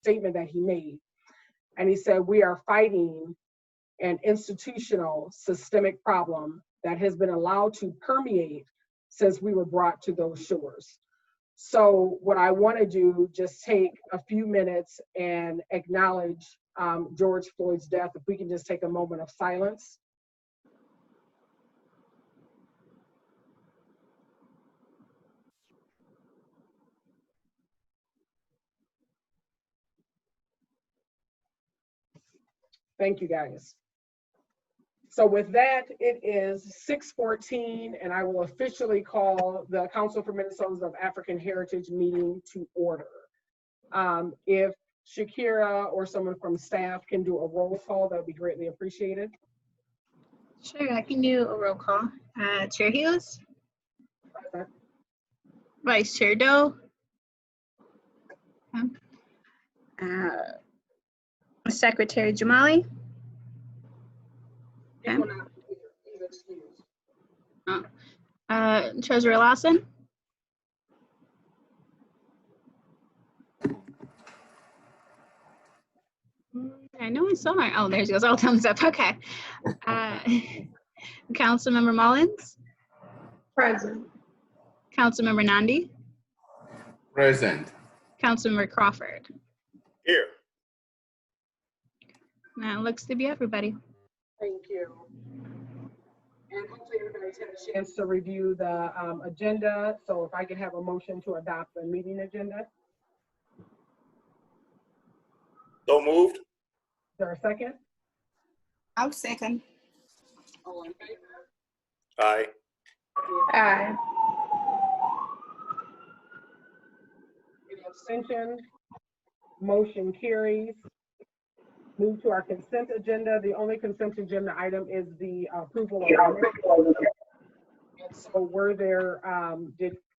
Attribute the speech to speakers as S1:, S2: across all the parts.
S1: statement that he made. And he said, we are fighting an institutional systemic problem that has been allowed to permeate since we were brought to those shores. So what I want to do, just take a few minutes and acknowledge George Floyd's death. If we can just take a moment of silence. Thank you, guys. So with that, it is 6:14, and I will officially call the Council for Minnesotans of African Heritage meeting to order. If Shakira or someone from staff can do a roll call, that would be greatly appreciated.
S2: Sure, I can do a roll call. Chair Hughes?
S1: Present.
S2: Vice Chair Doe? Secretary Jamali? Okay. Treasurer Lawson? I know I saw her. Oh, there she goes. All thumbs up. Okay. Councilmember Mullins?
S3: Present.
S2: Councilmember Nandi?
S4: Present.
S2: Councilmember Crawford?
S4: Here.
S2: That looks to be everybody.
S1: Thank you. And hopefully everybody's had a chance to review the agenda. So if I could have a motion to adopt the meeting agenda.
S4: So moved.
S1: Is there a second?
S3: I'll second.
S1: All in favor?
S4: Aye.
S3: Aye.
S1: Any abstention? Motion carries. Move to our consent agenda. The only consent agenda item is the approval of minutes. And so were there,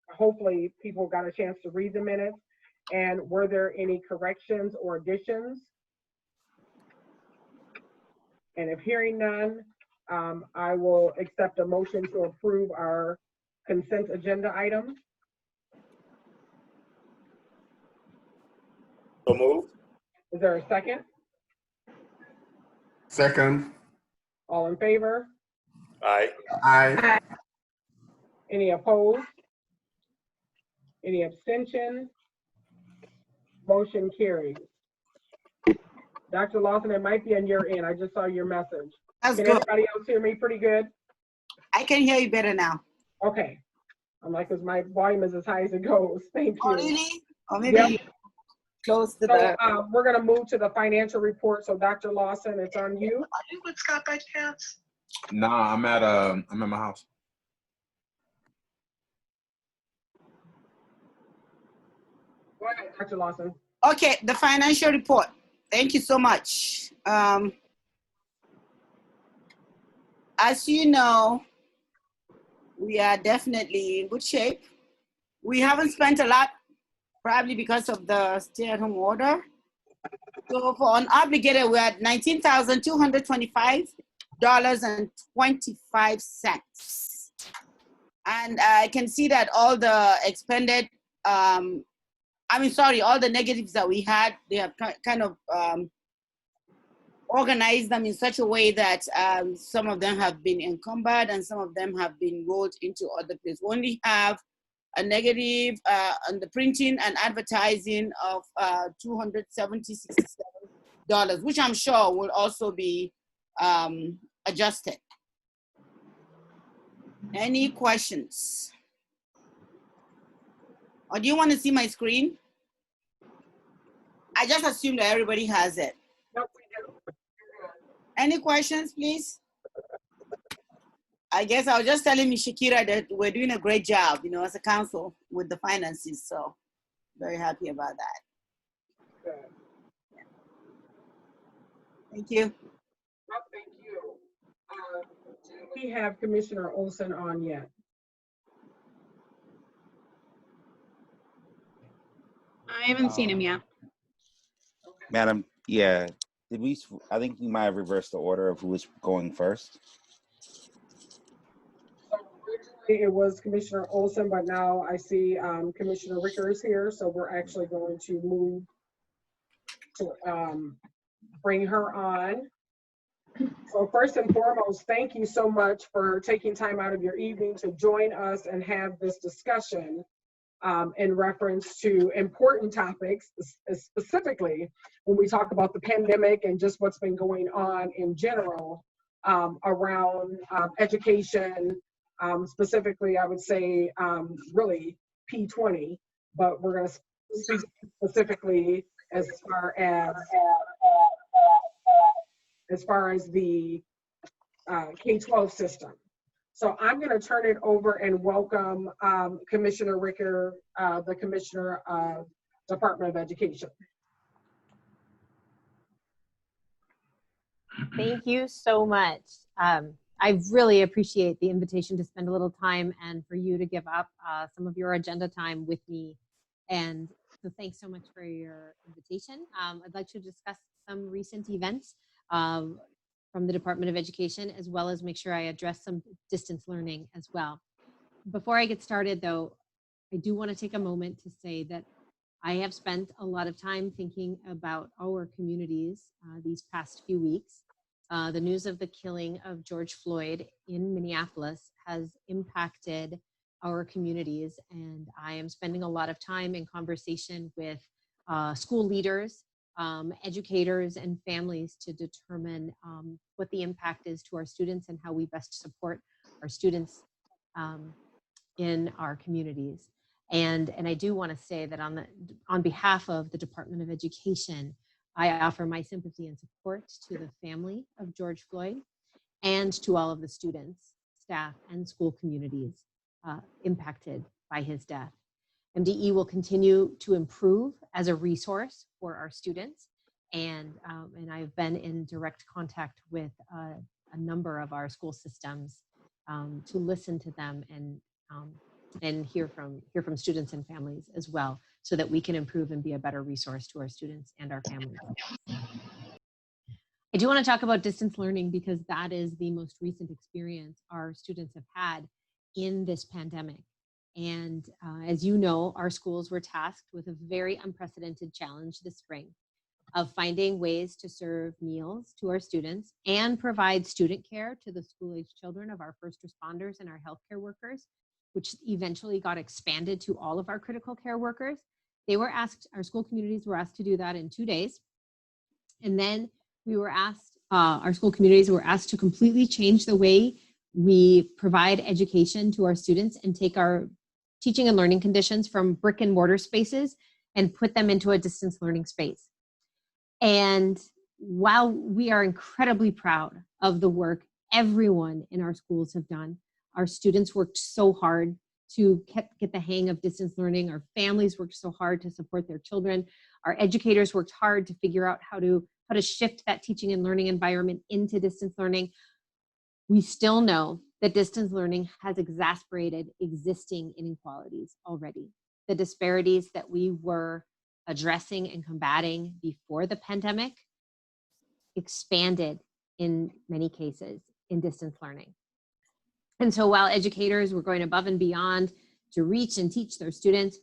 S1: hopefully people got a chance to read the minutes, and were there any corrections or additions? And if hearing none, I will accept a motion to approve our consent agenda item.
S4: So moved.
S1: Is there a second?
S4: Second.
S1: All in favor?
S4: Aye.
S3: Aye.
S1: Any opposed? Any abstention? Motion carries. Dr. Lawson, it might be on your end. I just saw your message.
S3: That's
S1: Can
S3: good.
S1: everybody else hear me pretty good?
S3: I can hear you better now.
S1: Okay. I'm like, because my volume is as high as it goes. Thank you.
S3: Oh, really? Or maybe
S1: Yep.
S3: you close to
S1: So
S3: the.
S1: we're going to move to the financial report. So Dr. Lawson, it's on you.
S5: Are you with Scott by chance?
S4: Nah, I'm at my house.
S1: Go ahead, Dr. Lawson.
S3: Okay, the financial report. Thank you so much. As you know, we are definitely in good shape. We haven't spent a lot, probably because of the stay-at-home order. So for unobligated, we're at $19,225.25. And I can see that all the expended, all the negatives that we had, they have kind of organized them in such a way that some of them have been encumbered and some of them have been rolled into other places. We only have a negative on the printing and advertising of $267, which I'm sure will also be adjusted. Any questions? Or do you want to see my screen? I just assume that everybody has it.
S1: Nope, we do.
S3: Any questions, please? I guess I was just telling Ms. Shakira that we're doing a great job, as a council with the finances. So very happy about that.
S1: Good.
S3: Yeah. Thank you.
S1: Well, thank you. Do we have Commissioner Olson on yet?
S2: I haven't seen him yet.
S6: Madam, yeah, I think you might have reversed the order of who was going first.
S1: So originally it was Commissioner Olson, but now I see Commissioner Ricker is here. So we're actually going to move to bring her on. So first and foremost, thank you so much for taking time out of your evening to join us and have this discussion in reference to important topics, specifically when we talk about the pandemic and just what's been going on in general around education, specifically, I would say really P20, but we're going to speak specifically as far as the K-12 system. So I'm going to turn it over and welcome Commissioner Ricker, the Commissioner of Department of Education.
S7: Thank you so much. I really appreciate the invitation to spend a little time and for you to give up some of your agenda time with me. And so thanks so much for your invitation. I'd like to discuss some recent events from the Department of Education, as well as make sure I address some distance learning as well. Before I get started though, I do want to take a moment to say that I have spent a lot of time thinking about our communities these past few weeks. The news of the killing of George Floyd in Minneapolis has impacted our communities, and I am spending a lot of time in conversation with school leaders, educators, and families to determine what the impact is to our students and how we best support our students in our communities. And I do want to say that on behalf of the Department of Education, I offer my sympathy and support to the family of George Floyd and to all of the students, staff, and school communities impacted by his death. MDE will continue to improve as a resource for our students, and I've been in direct contact with a number of our school systems to listen to them and hear from students and families as well, so that we can improve and be a better resource to our students and our families. I do want to talk about distance learning because that is the most recent experience our students have had in this pandemic. And as you know, our schools were tasked with a very unprecedented challenge this spring of finding ways to serve meals to our students and provide student care to the school-age children of our first responders and our healthcare workers, which eventually got expanded to all of our critical care workers. They were asked, our school communities were asked to do that in 2 days. And then we were asked, our school communities were asked to completely change the way we provide education to our students and take our teaching and learning conditions from brick and mortar spaces and put them into a distance learning space. And while we are incredibly proud of the work everyone in our schools have done, our students worked so hard to get the hang of distance learning. Our families worked so hard to support their children. Our educators worked hard to figure out how to shift that teaching and learning environment into distance learning. We still know that distance learning has exacerbated existing inequalities already. The disparities that we were addressing and combating before the pandemic expanded in many cases in distance learning. And so while educators were going above and beyond to reach and teach their students,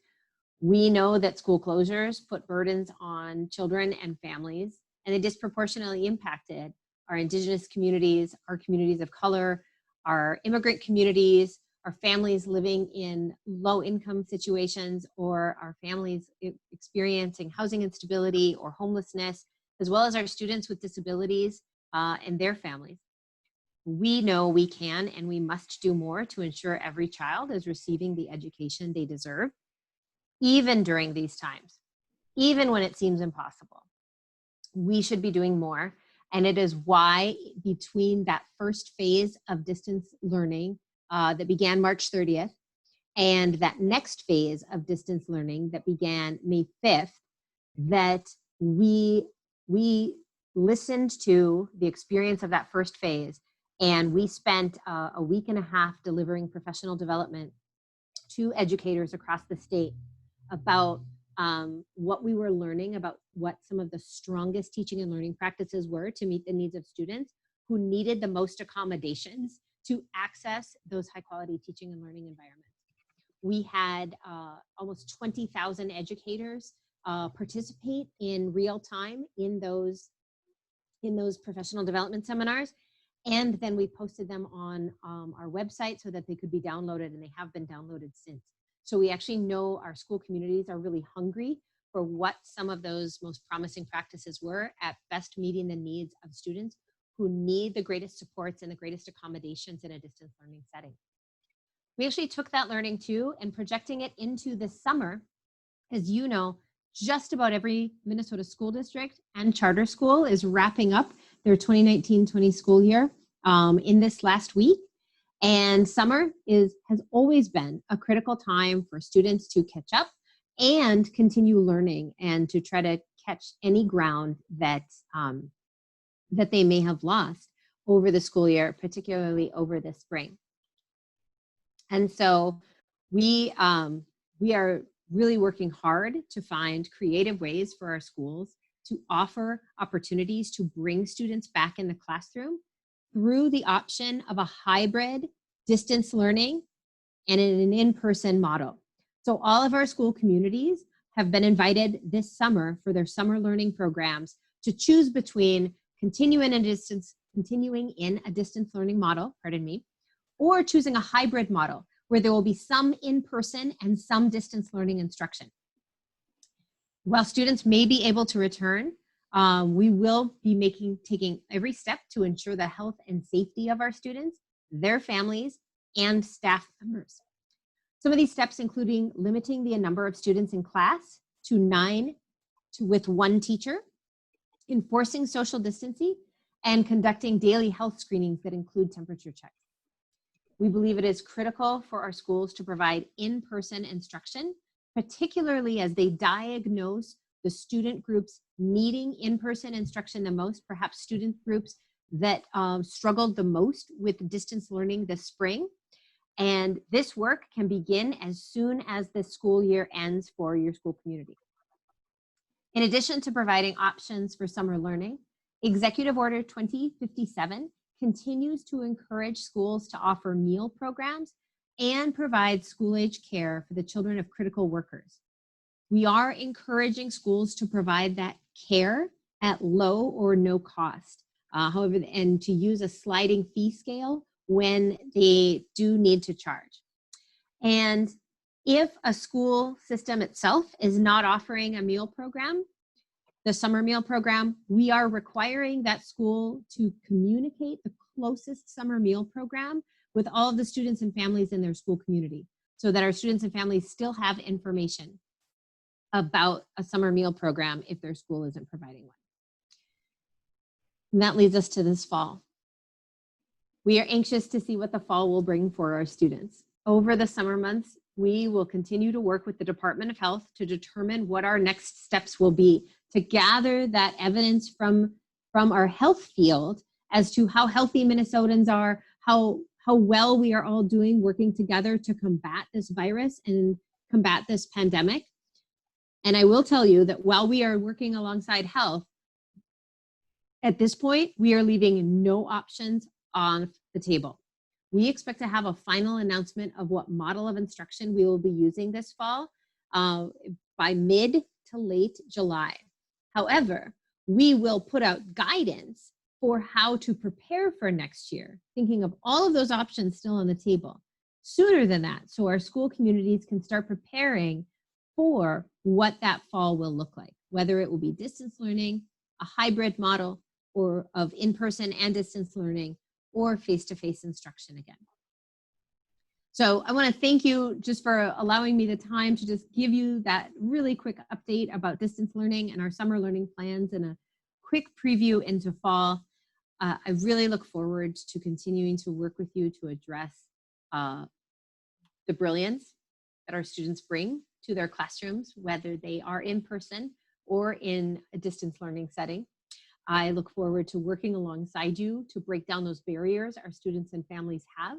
S7: we know that school closures put burdens on children and families, and they disproportionately impacted our Indigenous communities, our communities of color, our immigrant communities, our families living in low-income situations, or our families experiencing housing instability or homelessness, as well as our students with disabilities and their families. We know we can and we must do more to ensure every child is receiving the education they deserve, even during these times, even when it seems impossible. We should be doing more, and it is why between that first phase of distance learning that began March 30th and that next phase of distance learning that began May 5th, that we listened to the experience of that first phase, and we spent a week and a half delivering professional development to educators across the state about what we were learning about what some of the strongest teaching and learning practices were to meet the needs of students who needed the most accommodations to access those high quality teaching and learning environments. We had almost 20,000 educators participate in real time in those professional development seminars. And then we posted them on our website so that they could be downloaded, and they have been downloaded since. So we actually know our school communities are really hungry for what some of those most promising practices were, at best meeting the needs of students who need the greatest supports and the greatest accommodations in a distance learning setting. We actually took that learning too and projecting it into this summer. As you know, just about every Minnesota school district and charter school is wrapping up their 2019-20 school year in this last week. And summer has always been a critical time for students to catch up and continue learning, and to try to catch any ground that they may have lost over the school year, particularly over this spring. And so we are really working hard to find creative ways for our schools to offer opportunities to bring students back in the classroom through the option of a hybrid distance learning and an in-person model. So all of our school communities have been invited this summer for their summer learning programs to choose between continuing in a distance learning model, or choosing a hybrid model where there will be some in-person and some distance learning instruction. While students may be able to return, we will be taking every step to ensure the health and safety of our students, their families, and staff members. Some of these steps including limiting the number of students in class to 9 with one teacher, enforcing social distancing, and conducting daily health screenings that include temperature checks. We believe it is critical for our schools to provide in-person instruction, particularly as they diagnose the student groups needing in-person instruction the most, perhaps student groups that struggled the most with distance learning this spring. And this work can begin as soon as the school year ends for your school community. In addition to providing options for summer learning, Executive Order 2057 continues to encourage schools to offer meal programs and provide school-age care for the children of critical workers. We are encouraging schools to provide that care at low or no cost, however, and to use a sliding fee scale when they do need to charge. And if a school system itself is not offering a meal program, the summer meal program, we are requiring that school to communicate the closest summer meal program with all of the students and families in their school community, so that our students and families still have information about a summer meal program if their school isn't providing one. And that leads us to this fall. We are anxious to see what the fall will bring for our students. Over the summer months, we will continue to work with the Department of Health to determine what our next steps will be, to gather that evidence from our health field as to how healthy Minnesotans are, how well we are all doing working together to combat this virus and combat this pandemic. And I will tell you that while we are working alongside health, at this point, we are leaving no options on the table. We expect to have a final announcement of what model of instruction we will be using this fall by mid to late July. However, we will put out guidance for how to prepare for next year, thinking of all of those options still on the table sooner than that, so our school communities can start preparing for what that fall will look like, whether it will be distance learning, a hybrid model, or of in-person and distance learning, or face-to-face instruction again. So I want to thank you just for allowing me the time to just give you that really quick update about distance learning and our summer learning plans, and a quick preview into fall. I really look forward to continuing to work with you to address the brilliance that our students bring to their classrooms, whether they are in person or in a distance learning setting. I look forward to working alongside you to break down those barriers our students and families have.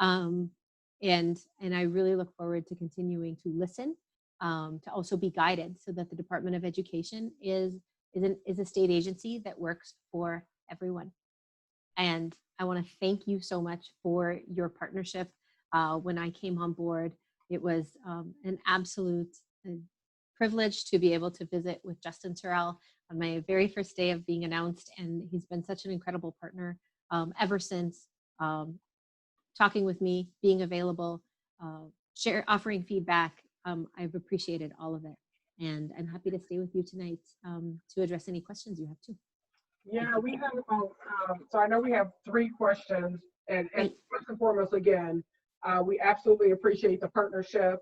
S7: And I really look forward to continuing to listen, to also be guided, so that the Department of Education is a state agency that works for everyone. And I want to thank you so much for your partnership. When I came on board, it was an absolute privileged to be able to visit with Justin Terrell on my very first day of being announced, and he's been such an incredible partner ever since, talking with me, being available, offering feedback. I've appreciated all of it, and I'm happy to stay with you tonight to address any questions you have too.
S1: Yeah, we have about, so I know we have 3 questions, and first and foremost, again, we absolutely appreciate the partnership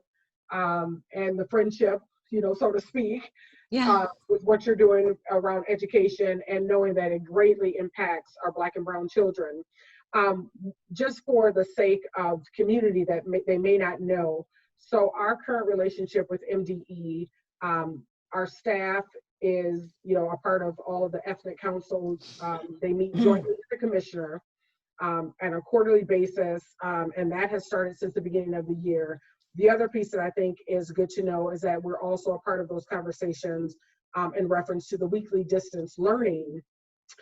S1: and the friendship, you know, so to speak,
S7: Yeah.
S1: with what you're doing around education and knowing that it greatly impacts our Black and Brown children. Just for the sake of community that they may not know, so our current relationship with MDE, our staff is, you know, a part of all of the ethnic councils. They meet jointly with the commissioner on a quarterly basis, and that has started since the beginning of the year. The other piece that I think is good to know is that we're also a part of those conversations in reference to the weekly distance learning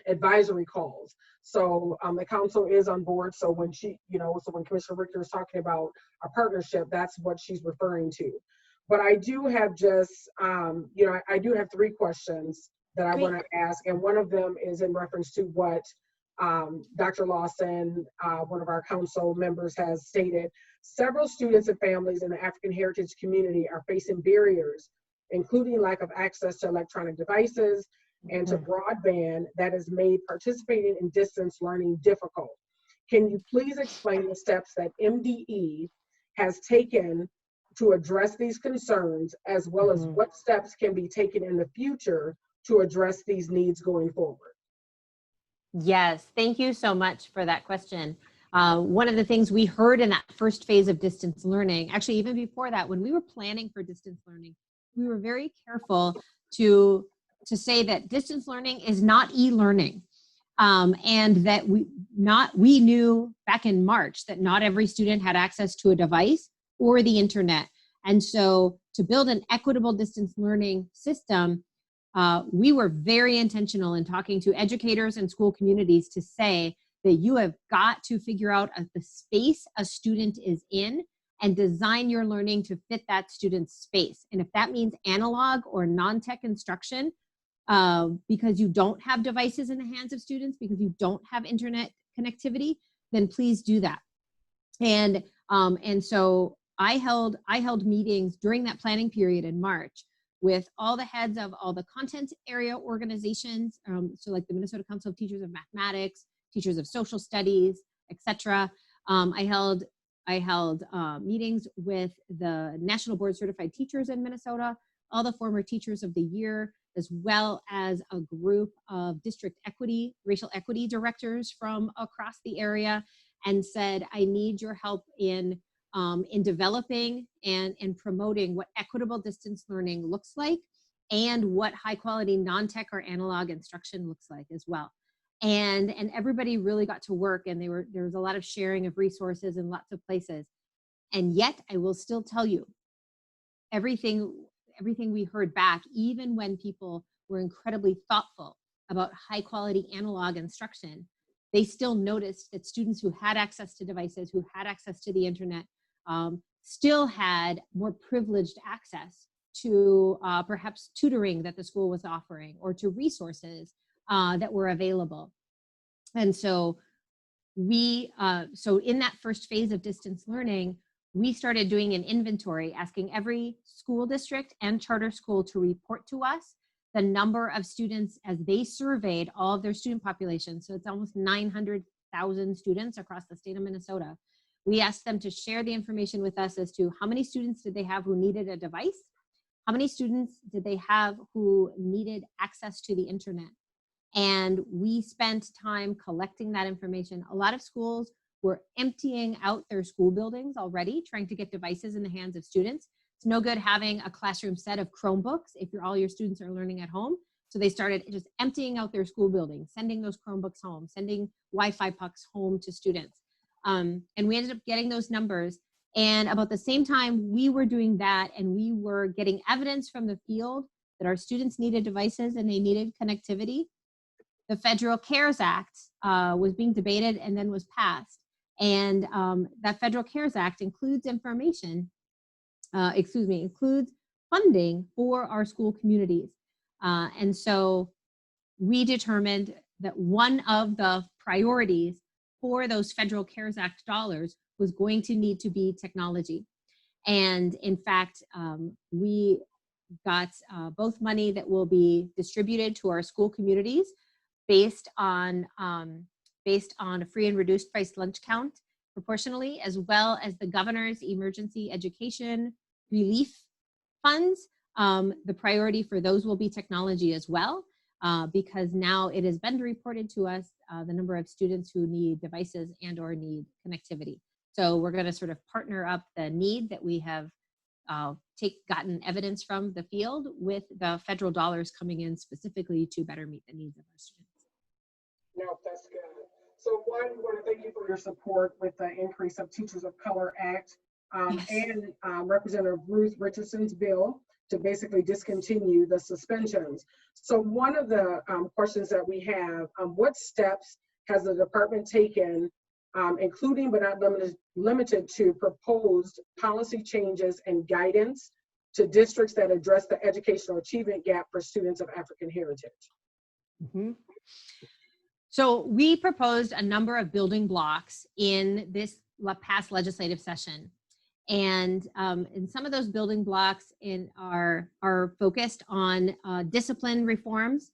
S1: advisory calls. So the council is on board. So when when Commissioner Richter is talking about a partnership, that's what she's referring to. But I do have just, I do have 3 questions that I want to ask. And one of them is in reference to what Dr. Lawson, one of our council members, has stated. Several students and families in the African heritage community are facing barriers, including lack of access to electronic devices and to broadband that has made participating in distance learning difficult. Can you please explain the steps that MDE has taken to address these concerns, as well as what steps can be taken in the future to address these needs going forward?
S7: Yes, thank you so much for that question. One of the things we heard in that first phase of distance learning, actually even before that, when we were planning for distance learning, we were very careful to say that distance learning is not e-learning. And that we knew back in March that not every student had access to a device or the internet. And so to build an equitable distance learning system, we were very intentional in talking to educators and school communities to say that you have got to figure out the space a student is in and design your learning to fit that student's space. And if that means analog or non-tech instruction, because you don't have devices in the hands of students, because you don't have internet connectivity, then please do that. And so I held meetings during that planning period in March with all the heads of all the content area organizations, so like the Minnesota Council of Teachers of Mathematics, Teachers of Social Studies, etc. I held meetings with the National Board Certified Teachers in Minnesota, all the former Teachers of the Year, as well as a group of district equity, racial equity directors from across the area, and said, I need your help in developing and promoting what equitable distance learning looks like and what high quality non-tech or analog instruction looks like as well. And everybody really got to work, and there was a lot of sharing of resources in lots of places. And yet I will still tell you, everything we heard back, even when people were incredibly thoughtful about high quality analog instruction, they still noticed that students who had access to devices, who had access to the internet, still had more privileged access to perhaps tutoring that the school was offering, or to resources that were available. And so so in that first phase of distance learning, we started doing an inventory, asking every school district and charter school to report to us the number of students as they surveyed all of their student population. So it's almost 900,000 students across the state of Minnesota. We asked them to share the information with us as to how many students did they have who needed a device, how many students did they have who needed access to the internet. And we spent time collecting that information. A lot of schools were emptying out their school buildings already, trying to get devices in the hands of students. It's no good having a classroom set of Chromebooks if all your students are learning at home. So they started just emptying out their school buildings, sending those Chromebooks home, sending Wi-Fi pucks home to students. And we ended up getting those numbers. And about the same time we were doing that, and we were getting evidence from the field that our students needed devices and they needed connectivity, the Federal CARES Act was being debated and then was passed. And that Federal CARES Act includes information, includes funding for our school communities. And so we determined that one of the priorities for those federal CARES Act dollars was going to need to be technology. And in fact, we got both money that will be distributed to our school communities based on a free and reduced price lunch count proportionally, as well as the governor's emergency education relief funds. The priority for those will be technology as well, because now it has been reported to us the number of students who need devices and or need connectivity. So we're going to sort of partner up the need that we have gotten evidence from the field with the federal dollars coming in specifically to better meet the needs of our students.
S1: No, that's good. So one, we want to thank you for your support with the increase of Teachers of Color Act and Representative Ruth Richardson's bill to basically discontinue the suspensions. So one of the questions that we have, what steps has the department taken, including but not limited to proposed policy changes and guidance to districts that address the educational achievement gap for students of African heritage?
S7: Mm-hmm. So we proposed a number of building blocks in this past legislative session. And some of those building blocks are focused on discipline reforms.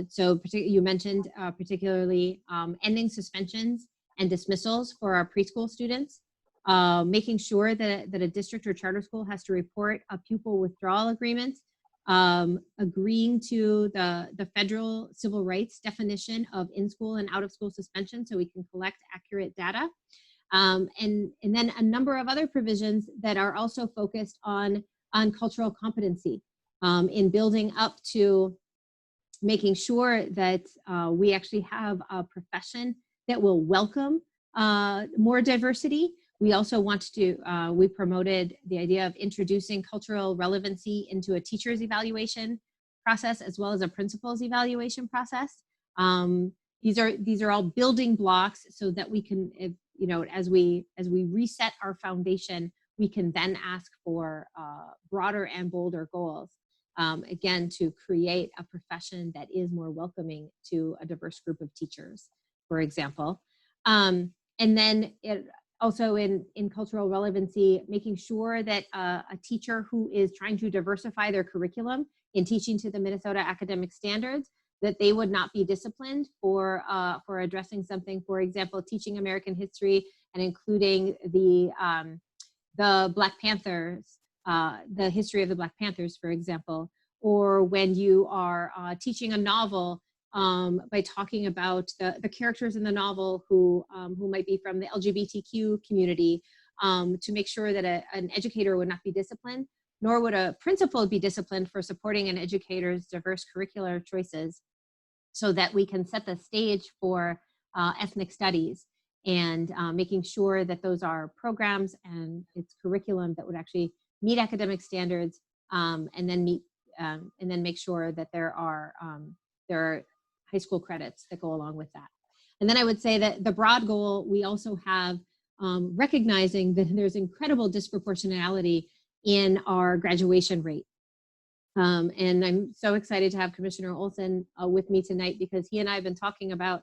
S7: So you mentioned particularly ending suspensions and dismissals for our preschool students, making sure that a district or charter school has to report a pupil withdrawal agreement, agreeing to the federal civil rights definition of in-school and out-of-school suspension so we can collect accurate data. And then a number of other provisions that are also focused on cultural competency in building up to making sure that we actually have a profession that will welcome more diversity. We also want to, we promoted the idea of introducing cultural relevancy into a teacher's evaluation process as well as a principal's evaluation process. These are all building blocks so that we can, you know, as we reset our foundation, we can then ask for broader and bolder goals. Again, to create a profession that is more welcoming to a diverse group of teachers, for example. And then also in cultural relevancy, making sure that a teacher who is trying to diversify their curriculum in teaching to the Minnesota academic standards, that they would not be disciplined for addressing something, for example, teaching American history and including the Black Panthers, the history of the Black Panthers, for example, or when you are teaching a novel by talking about the characters in the novel who might be from the LGBTQ community, to make sure that an educator would not be disciplined, nor would a principal be disciplined for supporting an educator's diverse curricular choices, so that we can set the stage for ethnic studies and making sure that those are programs and its curriculum that would actually meet academic standards, and then make sure that there are high school credits that go along with that. And then I would say that the broad goal, we also have recognizing that there's incredible disproportionality in our graduation rate. And I'm so excited to have Commissioner Olson with me tonight, because he and I have been talking about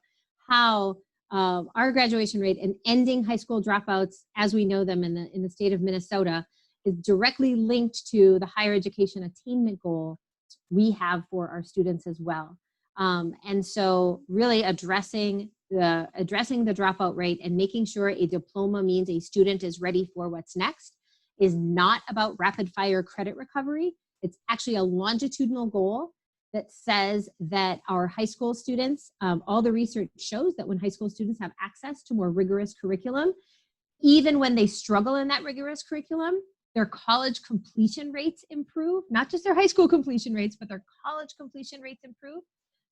S7: how our graduation rate and ending high school dropouts as we know them in the state of Minnesota is directly linked to the higher education attainment goal we have for our students as well. And so really addressing the dropout rate and making sure a diploma means a student is ready for what's next is not about rapid fire credit recovery. It's actually a longitudinal goal that says that our high school students, all the research shows that when high school students have access to more rigorous curriculum, even when they struggle in that rigorous curriculum, their college completion rates improve, not just their high school completion rates, but their college completion rates improve.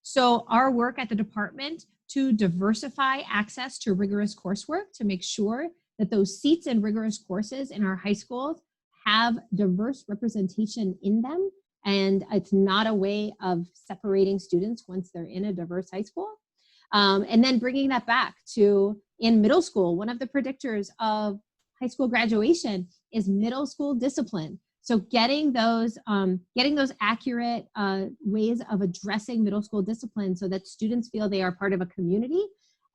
S7: So our work at the department to diversify access to rigorous coursework to make sure that those seats in rigorous courses in our high schools have diverse representation in them. And it's not a way of separating students once they're in a diverse high school. And then bringing that back to in middle school, one of the predictors of high school graduation is middle school discipline. So getting those accurate ways of addressing middle school discipline so that students feel they are part of a community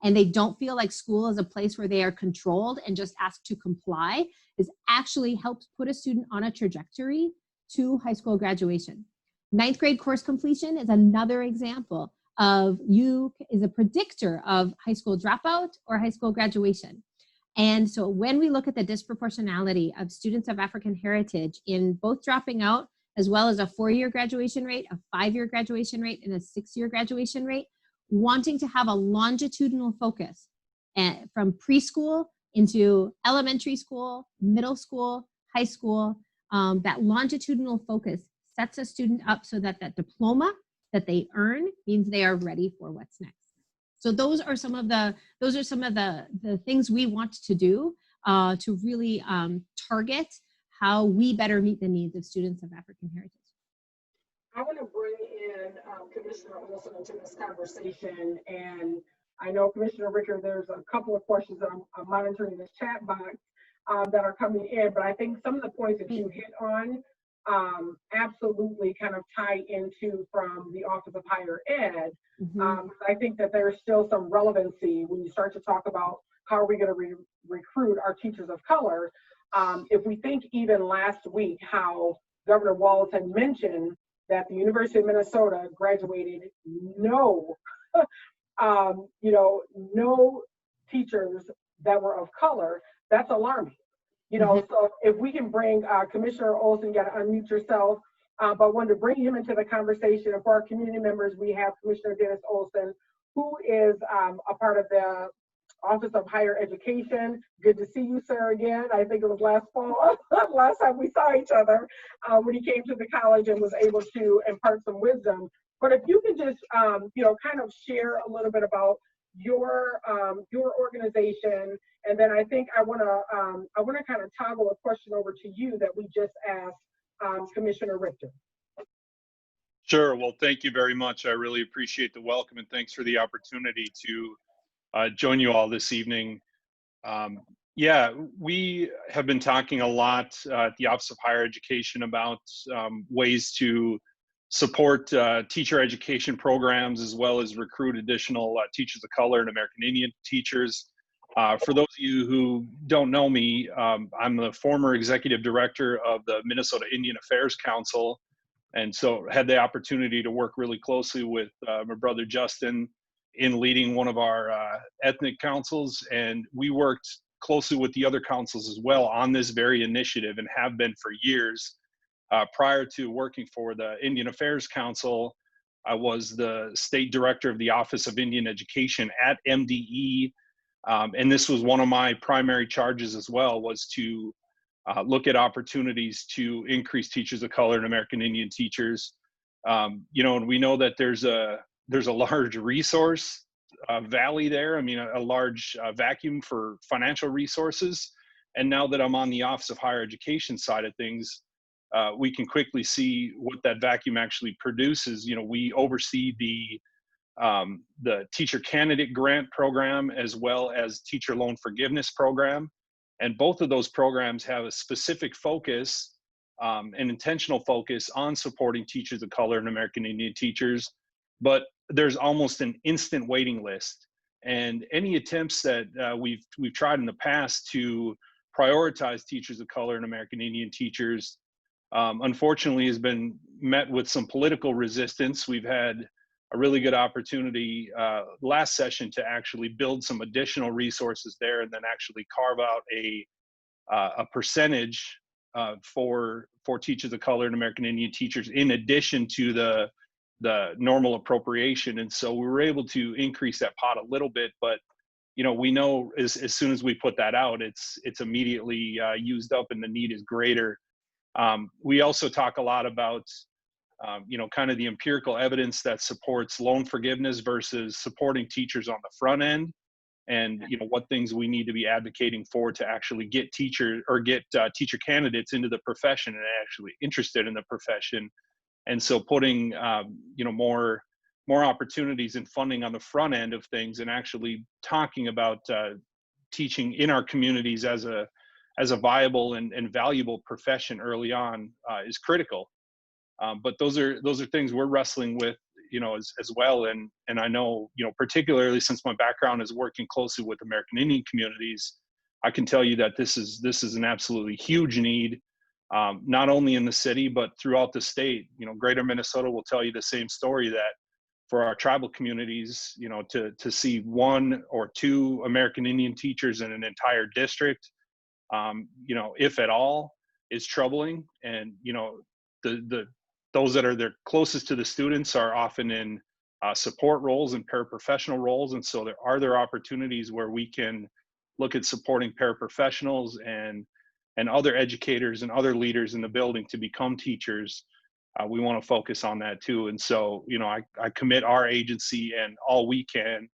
S7: and they don't feel like school is a place where they are controlled and just asked to comply is actually helps put a student on a trajectory to high school graduation. 9th grade course completion is another example of is a predictor of high school dropout or high school graduation. And so when we look at the disproportionality of students of African heritage in both dropping out, as well as a 4-year graduation rate, a 5-year graduation rate, and a 6-year graduation rate, wanting to have a longitudinal focus from preschool into elementary school, middle school, high school, that longitudinal focus sets a student up so that that diploma that they earn means they are ready for what's next. So those are some of the things we want to do to really target how we better meet the needs of students of African heritage.
S1: I want to bring in Commissioner Olson into this conversation, and I know Commissioner Ricker, there's a couple of questions that I'm monitoring this chat box that are coming in, but I think some of the points that you hit on absolutely kind of tie into from the Office of Higher Ed. I think that there's still some relevancy when you start to talk about how are we going to recruit our teachers of color. If we think even last week how Governor Walz had mentioned that the University of Minnesota graduated no teachers that were of color, that's alarming. So if we can bring Commissioner Olson, you got to unmute yourself, but wanted to bring him into the conversation. And for our community members, we have Commissioner Dennis Olson, who is a part of the Office of Higher Education. Good to see you, sir, again. I think it was last fall, last time we saw each other, when he came to the college and was able to impart some wisdom. But if you could just, kind of share a little bit about your organization, and then I think I want to kind of toggle a question over to you that we just asked Commissioner Richter.
S8: Sure. Well, thank you very much. I really appreciate the welcome, and thanks for the opportunity to join you all this evening. Yeah, we have been talking a lot at the Office of Higher Education about ways to support teacher education programs, as well as recruit additional teachers of color and American Indian teachers. For those of you who don't know me, I'm the former executive director of the Minnesota Indian Affairs Council, and so had the opportunity to work really closely with my brother Justin in leading one of our ethnic councils, and we worked closely with the other councils as well on this very initiative and have been for years. Prior to working for the Indian Affairs Council, I was the state director of the Office of Indian Education at MDE, and this was one of my primary charges as well, was to look at opportunities to increase teachers of color and American Indian teachers. And we know that there's a large resource valley there. I mean, a large vacuum for financial resources. And now that I'm on the Office of Higher Education side of things, we can quickly see what that vacuum actually produces. We oversee the teacher candidate grant program, as well as teacher loan forgiveness program. And both of those programs have a specific focus, an intentional focus on supporting teachers of color and American Indian teachers. But there's almost an instant waiting list. And any attempts that we've tried in the past to prioritize teachers of color and American Indian teachers, unfortunately, has been met with some political resistance. We've had a really good opportunity last session to actually build some additional resources there, and then actually carve out a percentage for teachers of color and American Indian teachers in addition to the normal appropriation. And so we were able to increase that pot a little bit, but we know as soon as we put that out, it's immediately used up and the need is greater. We also talk a lot about kind of the empirical evidence that supports loan forgiveness versus supporting teachers on the front end, and what things we need to be advocating for to actually get teacher candidates into the profession and actually interested in the profession. And so putting more opportunities and funding on the front end of things, and actually talking about teaching in our communities as as a viable and valuable profession early on is critical. But those are things we're wrestling with, as well. And I know, particularly since my background is working closely with American Indian communities, I can tell you that this is an absolutely huge need, not only in the city, but throughout the state. Greater Minnesota will tell you the same story, that for our tribal communities, to see 1 or 2 American Indian teachers in an entire district, if at all, is troubling. And, those that are there closest to the students are often in support roles and paraprofessional roles. And so there opportunities where we can look at supporting paraprofessionals and other educators and other leaders in the building to become teachers. We want to focus on that too. And so, I commit our agency and all we can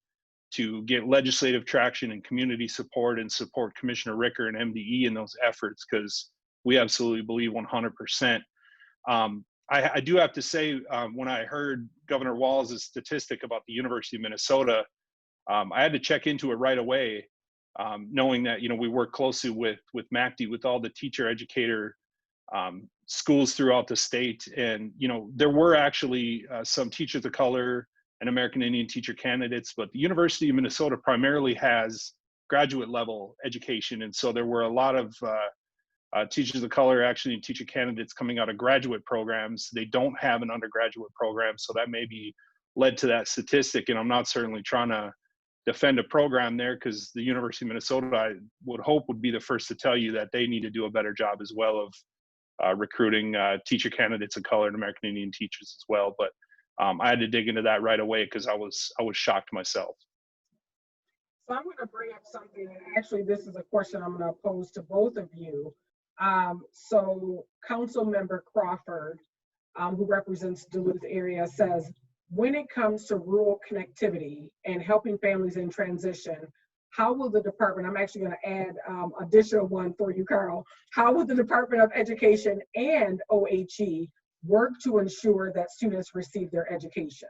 S8: to get legislative traction and community support, and support Commissioner Ricker and MDE in those efforts, because we absolutely believe 100%. I do have to say, when I heard Governor Walz' statistic about the University of Minnesota, I had to check into it right away, knowing that, we work closely with MACD, with all the teacher educator schools throughout the state. And, there were actually some teachers of color and American Indian teacher candidates, but the University of Minnesota primarily has graduate level education. And so there were a lot of teachers of color, actually teacher candidates, coming out of graduate programs. They don't have an undergraduate program, so that maybe led to that statistic. And I'm not certainly trying to defend a program there, because the University of Minnesota, I would hope, would be the first to tell you that they need to do a better job as well of recruiting teacher candidates of color and American Indian teachers as well. But I had to dig into that right away, because I was shocked myself.
S1: So I'm going to bring up something, and actually this is a question I'm going to pose to both of you. So Council Member Crawford, who represents Duluth area, says, when it comes to rural connectivity and helping families in transition, how will the department, I'm actually going to add additional one for you, Carl, how will the Department of Education and OHE work to ensure that students receive their education?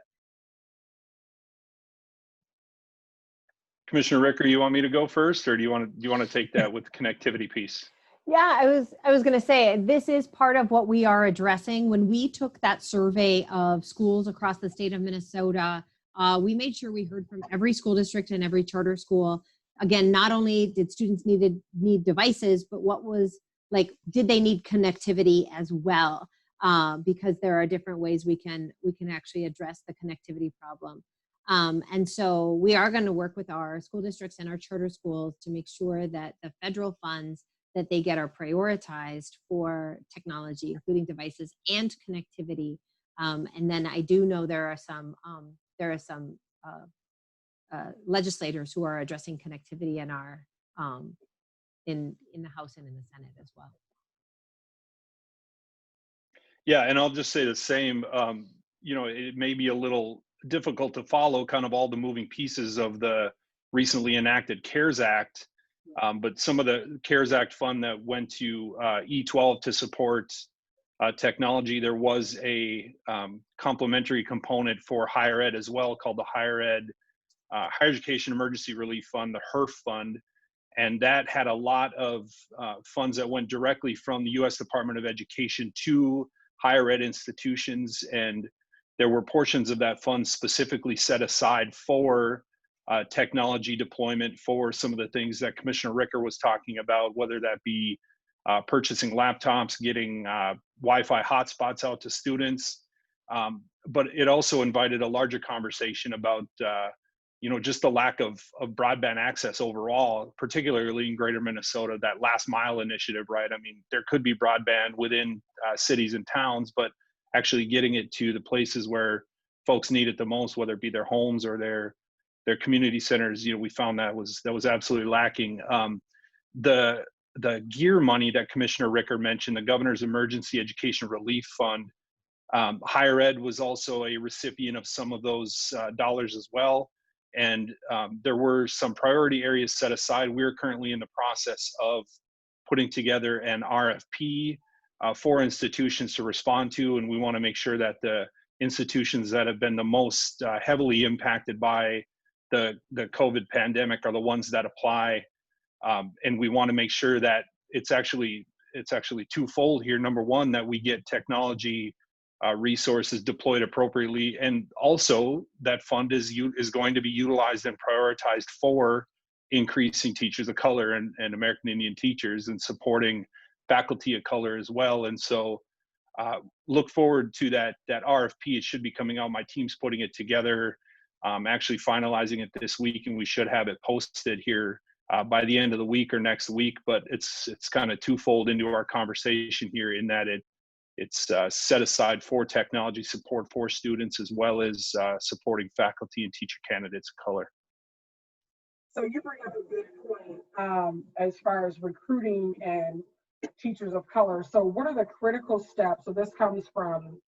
S8: Commissioner Ricker, you want me to go first, or do you want to take that with the connectivity piece?
S7: Yeah, I was going to say, this is part of what we are addressing. When we took that survey of schools across the state of Minnesota, we made sure we heard from every school district and every charter school. Again, not only did students need devices, but did they need connectivity as well? Because there are different ways we can actually address the connectivity problem. And so we are going to work with our school districts and our charter schools to make sure that the federal funds that they get are prioritized for technology, including devices and connectivity. And then I do know there are some legislators who are addressing connectivity in our in the House and in the Senate as well.
S8: Yeah, and I'll just say the same. It may be a little difficult to follow kind of all the moving pieces of the recently enacted CARES Act. But some of the CARES Act fund that went to E12 to support technology, there was a complementary component for higher ed as well, called the Higher Education Emergency Relief Fund, the HERF fund. And that had a lot of funds that went directly from the U.S. Department of Education to higher ed institutions. And there were portions of that fund specifically set aside for technology deployment, for some of the things that Commissioner Ricker was talking about, whether that be purchasing laptops, getting Wi-Fi hotspots out to students. But it also invited a larger conversation about, just the lack of broadband access overall, particularly in Greater Minnesota, that last mile initiative, right? I mean, there could be broadband within cities and towns, but actually getting it to the places where folks need it the most, whether it be their homes or their community centers, we found that was absolutely lacking. The GEAR money that Commissioner Ricker mentioned, the Governor's Emergency Education Relief Fund, higher ed was also a recipient of some of those dollars as well. And there were some priority areas set aside. We're currently in the process of putting together an RFP for institutions to respond to, and we want to make sure that the institutions that have been the most heavily impacted by the COVID pandemic are the ones that apply. And we want to make sure that it's actually twofold here. Number one, that we get technology resources deployed appropriately, and also that fund is going to be utilized and prioritized for increasing teachers of color and American Indian teachers, and supporting faculty of color as well. And so look forward to that RFP. It should be coming out. My team's putting it together, actually finalizing it this week, and we should have it posted here by the end of the week or next week. But it's kind of twofold into our conversation here, in that it's set aside for technology support for students, as well as supporting faculty and teacher candidates of color.
S1: So you bring up a good point as far as recruiting and teachers of color. So what are the critical steps? So this comes from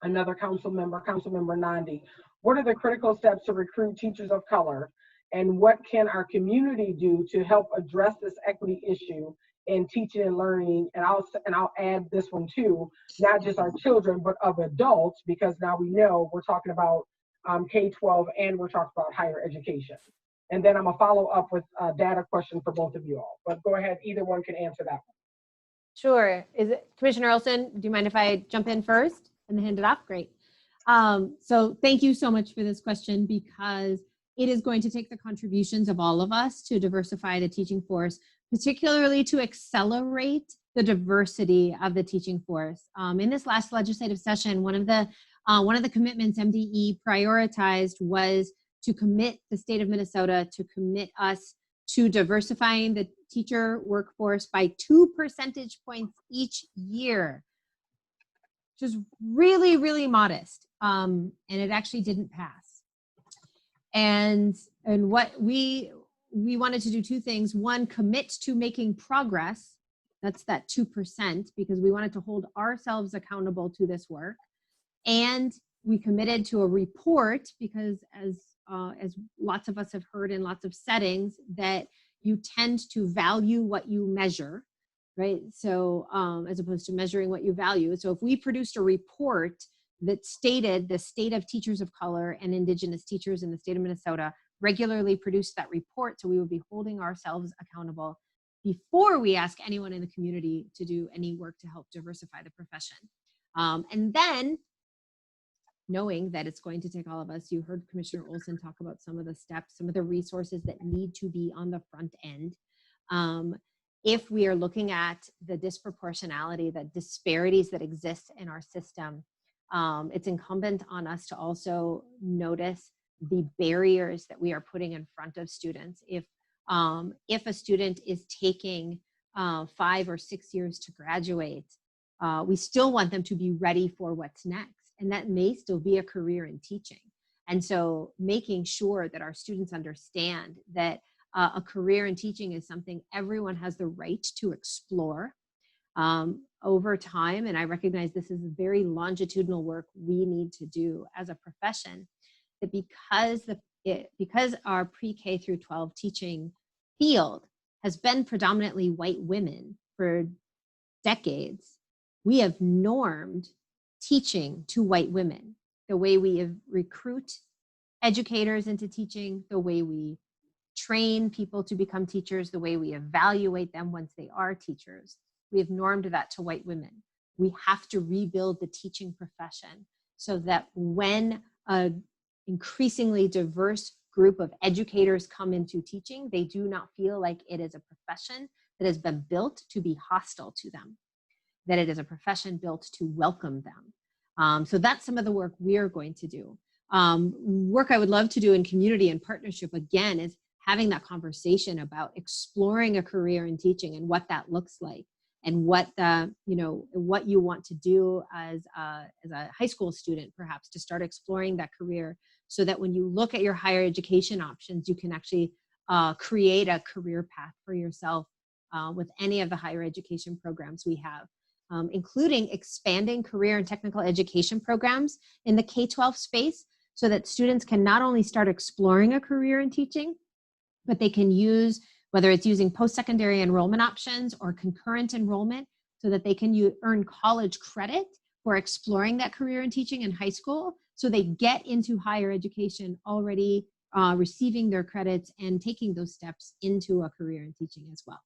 S1: another council member, Councilmember Nandi. What are the critical steps to recruit teachers of color? And what can our community do to help address this equity issue in teaching and learning? And I'll add this one too, not just our children, but of adults, because now we know we're talking about K-12 and we're talking about higher education. And then I'm gonna follow up with a data question for both of you all. But go ahead, either one can answer that one.
S7: Sure. Is it Commissioner Olson? Do you mind if I jump in first and hand it off? Great. So thank you so much for this question, because it is going to take the contributions of all of us to diversify the teaching force, particularly to accelerate the diversity of the teaching force. In this last legislative session, one of the commitments MDE prioritized was to commit the state of Minnesota to commit us to diversifying the teacher workforce by 2 percentage points each year, which is really, really modest. And it actually didn't pass. And what we wanted to do two things. One, commit to making progress. That's that 2%, because we wanted to hold ourselves accountable to this work. And we committed to a report, because as lots of us have heard in lots of settings, that you tend to value what you measure, right? So as opposed to measuring what you value. So if we produced a report that stated the state of teachers of color and Indigenous teachers in the state of Minnesota regularly produced that report, so we would be holding ourselves accountable before we ask anyone in the community to do any work to help diversify the profession. And then, knowing that it's going to take all of us, you heard Commissioner Olson talk about some of the steps, some of the resources that need to be on the front end. If we are looking at the disproportionality, the disparities that exist in our system, it's incumbent on us to also notice the barriers that we are putting in front of students. If a student is taking 5 or 6 years to graduate, we still want them to be ready for what's next. And that may still be a career in teaching. And so making sure that our students understand that a career in teaching is something everyone has the right to explore over time. And I recognize this is very longitudinal work we need to do as a profession, that because our pre-K through 12 teaching field has been predominantly white women for decades, we have normed teaching to white women, the way we recruit educators into teaching, the way we train people to become teachers, the way we evaluate them once they are teachers. We have normed that to white women. We have to rebuild the teaching profession so that when an increasingly diverse group of educators come into teaching, they do not feel like it is a profession that has been built to be hostile to them, that it is a profession built to welcome them. So that's some of the work we're going to do. Work I would love to do in community and partnership, again, is having that conversation about exploring a career in teaching and what that looks like, and what what you want to do as a high school student, perhaps, to start exploring that career, so that when you look at your higher education options, you can actually create a career path for yourself with any of the higher education programs we have. Including expanding career and technical education programs in the K-12 space, so that students can not only start exploring a career in teaching, but they can use, whether it's using post-secondary enrollment options or concurrent enrollment, so that they can earn college credit for exploring that career in teaching in high school, so they get into higher education already receiving their credits and taking those steps into a career in teaching as well.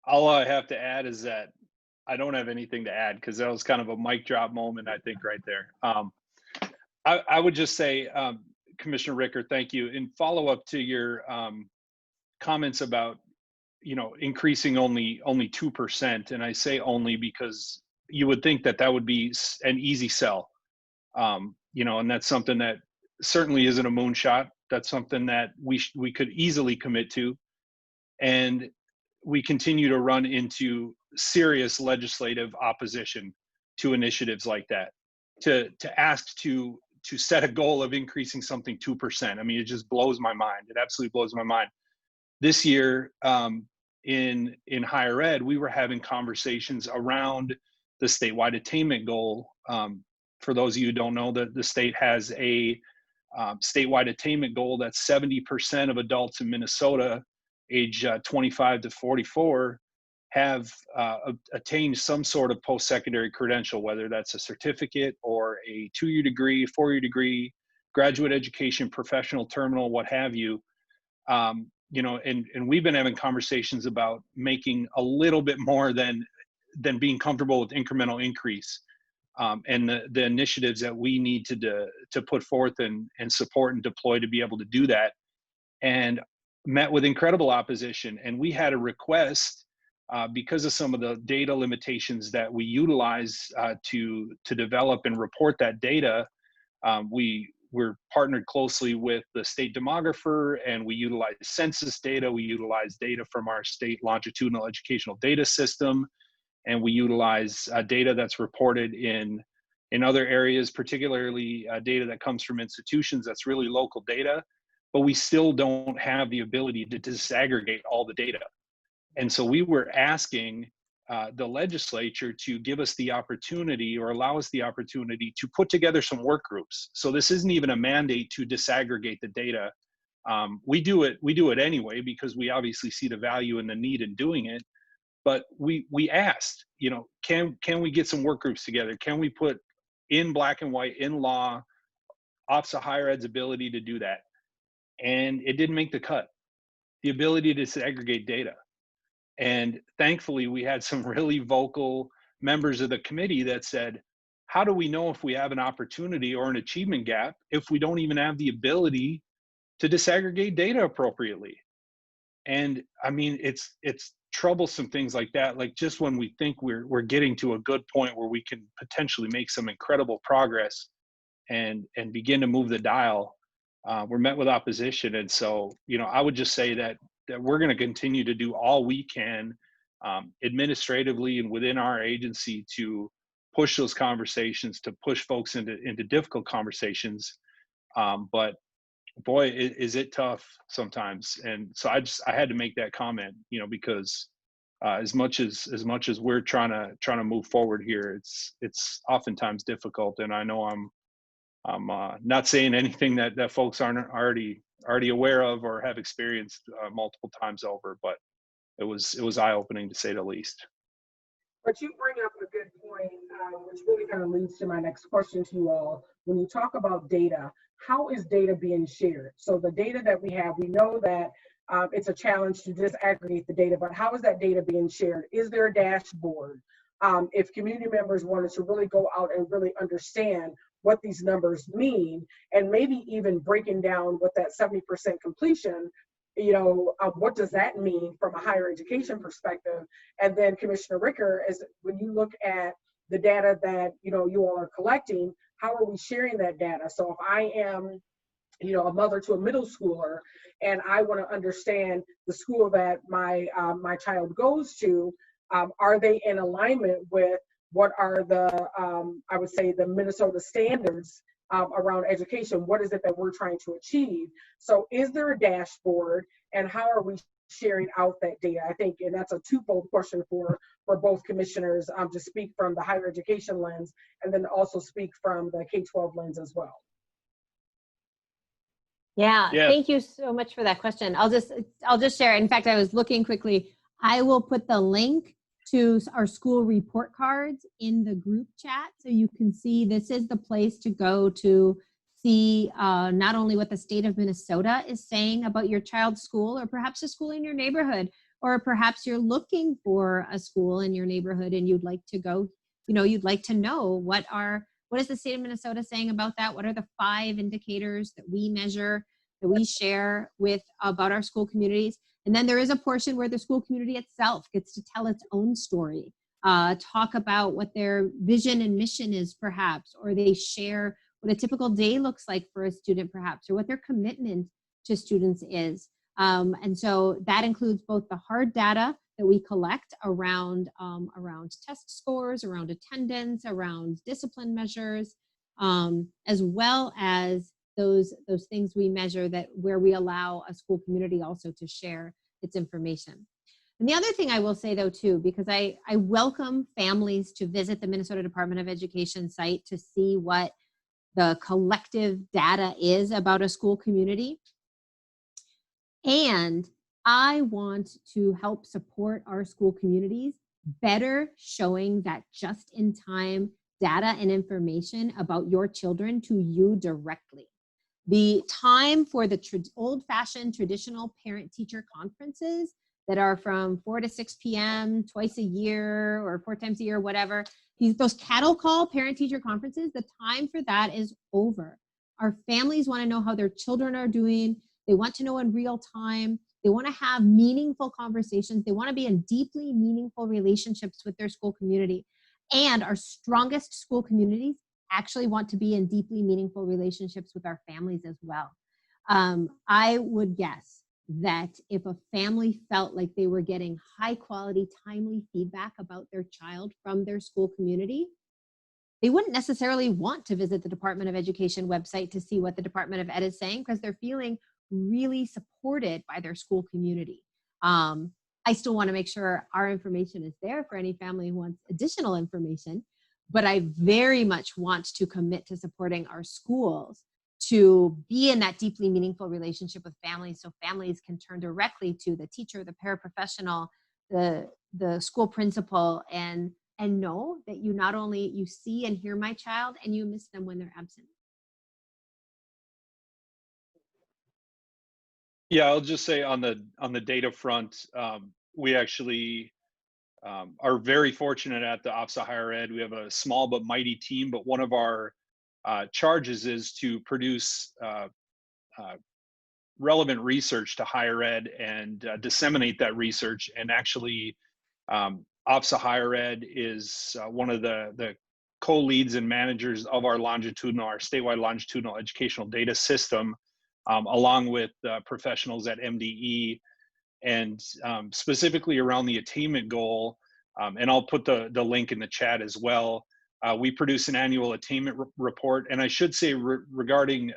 S8: all I have to add is that I don't have anything to add, because that was kind of a mic drop moment, I think, right there. I would just say, Commissioner Ricker, thank you. In follow up to your comments about, increasing only 2%, and I say only because you would think that that would be an easy sell, and that's something that certainly isn't a moonshot. That's something that we could easily commit to, and we continue to run into serious legislative opposition to initiatives like that. To ask to set a goal of increasing something 2%, I mean, it just blows my mind. It absolutely blows my mind. This year, in higher ed, we were having conversations around the statewide attainment goal. For those of you who don't know, the state has a statewide attainment goal that's 70% of adults in Minnesota age 25 to 44 have attained some sort of post-secondary credential, whether that's a certificate or a 2-year degree, 4-year degree, graduate education, professional terminal, what have you. And we've been having conversations about making a little bit more than being comfortable with incremental increase, and the initiatives that we need to put forth and support and deploy to be able to do that, and met with incredible opposition. And we had a request, because of some of the data limitations that we utilize to develop and report that data. We're partnered closely with the state demographer, and we utilize census data. We utilize data from our state longitudinal educational data system, and we utilize data that's reported in other areas, particularly data that comes from institutions that's really local data, but we still don't have the ability to disaggregate all the data. And so we were asking the legislature to give us the opportunity, or allow us the opportunity, to put together some work groups. So this isn't even a mandate to disaggregate the data. We do it anyway, because we obviously see the value and the need in doing it. But we asked, can we get some work groups together? Can we put in black and white, in law, Office of Higher Ed's ability to do that? And it didn't make the cut. The ability to disaggregate data. And thankfully, we had some really vocal members of the committee that said, how do we know if we have an opportunity or an achievement gap if we don't even have the ability to disaggregate data appropriately? And I mean, it's troublesome things like that. Like, just when we think we're getting to a good point where we can potentially make some incredible progress and begin to move the dial, we're met with opposition. And so, I would just say that we're going to continue to do all we can administratively and within our agency to push those conversations, to push folks into difficult conversations. But boy, is it tough sometimes. And so I had to make that comment, because as much as we're trying to move forward here, it's oftentimes difficult. And I know I'm not saying anything that folks aren't already aware of or have experienced multiple times over, but it was eye-opening, to say the least.
S1: But you bring up a good point, which really kind of leads to my next question to you all. When you talk about data, how is data being shared? So the data that we have, we know that it's a challenge to disaggregate the data, but how is that data being shared? Is there a dashboard? If community members wanted to really go out and really understand what these numbers mean, and maybe even breaking down what that 70% completion, what does that mean from a higher education perspective? And then Commissioner Ricker, when you look at the data that you all are collecting, how are we sharing that data? So if I am a mother to a middle schooler, and I want to understand the school that my child goes to, are they in alignment with what are the, I would say, the Minnesota standards around education? What is it that we're trying to achieve? So is there a dashboard, and how are we sharing out that data? I think, and that's a twofold question for both commissioners, to speak from the higher education lens, and then also speak from the K-12 lens as well.
S7: Yeah,
S8: Yeah.
S7: thank you so much for that question. I'll just share. In fact, I was looking quickly. I will put the link to our school report cards in the group chat, so you can see this is the place to go to see not only what the state of Minnesota is saying about your child's school, or perhaps a school in your neighborhood, or perhaps you're looking for a school in your neighborhood and you'd like to go, you'd like to know what is the state of Minnesota saying about that? What are the 5 indicators that we measure, that we share about our school communities? And then there is a portion where the school community itself gets to tell its own story, talk about what their vision and mission is perhaps, or they share what a typical day looks like for a student perhaps, or what their commitment to students is. And so that includes both the hard data that we collect around test scores, around attendance, around discipline measures, as well as those things we measure where we allow a school community also to share its information. And the other thing I will say though too, because I welcome families to visit the Minnesota Department of Education site to see what the collective data is about a school community. And I want to help support our school communities better showing that just-in-time data and information about your children to you directly. The time for the old-fashioned traditional parent-teacher conferences that are from 4 to 6 p.m. twice a year or 4 times a year, whatever, those cattle call parent-teacher conferences, the time for that is over. Our families want to know how their children are doing. They want to know in real time. They want to have meaningful conversations. They want to be in deeply meaningful relationships with their school community. And our strongest school communities actually want to be in deeply meaningful relationships with our families as well. I would guess that if a family felt like they were getting high quality, timely feedback about their child from their school community, they wouldn't necessarily want to visit the Department of Education website to see what the Department of Ed is saying, because they're feeling really supported by their school community. I still want to make sure our information is there for any family who wants additional information, but I very much want to commit to supporting our schools to be in that deeply meaningful relationship with families, so families can turn directly to the teacher, the paraprofessional, the school principal, and know that you not only you see and hear my child and you miss them when they're absent.
S8: Yeah, I'll just say on the data front, we actually are very fortunate at the Office of Higher Ed. We have a small but mighty team, but one of our charges is to produce relevant research to higher ed and disseminate that research. And actually, Office of Higher Ed is one of the co-leads and managers of our statewide longitudinal educational data system, along with professionals at MDE, and specifically around the attainment goal. And I'll put the link in the chat as well. We produce an annual attainment report. And I should say regarding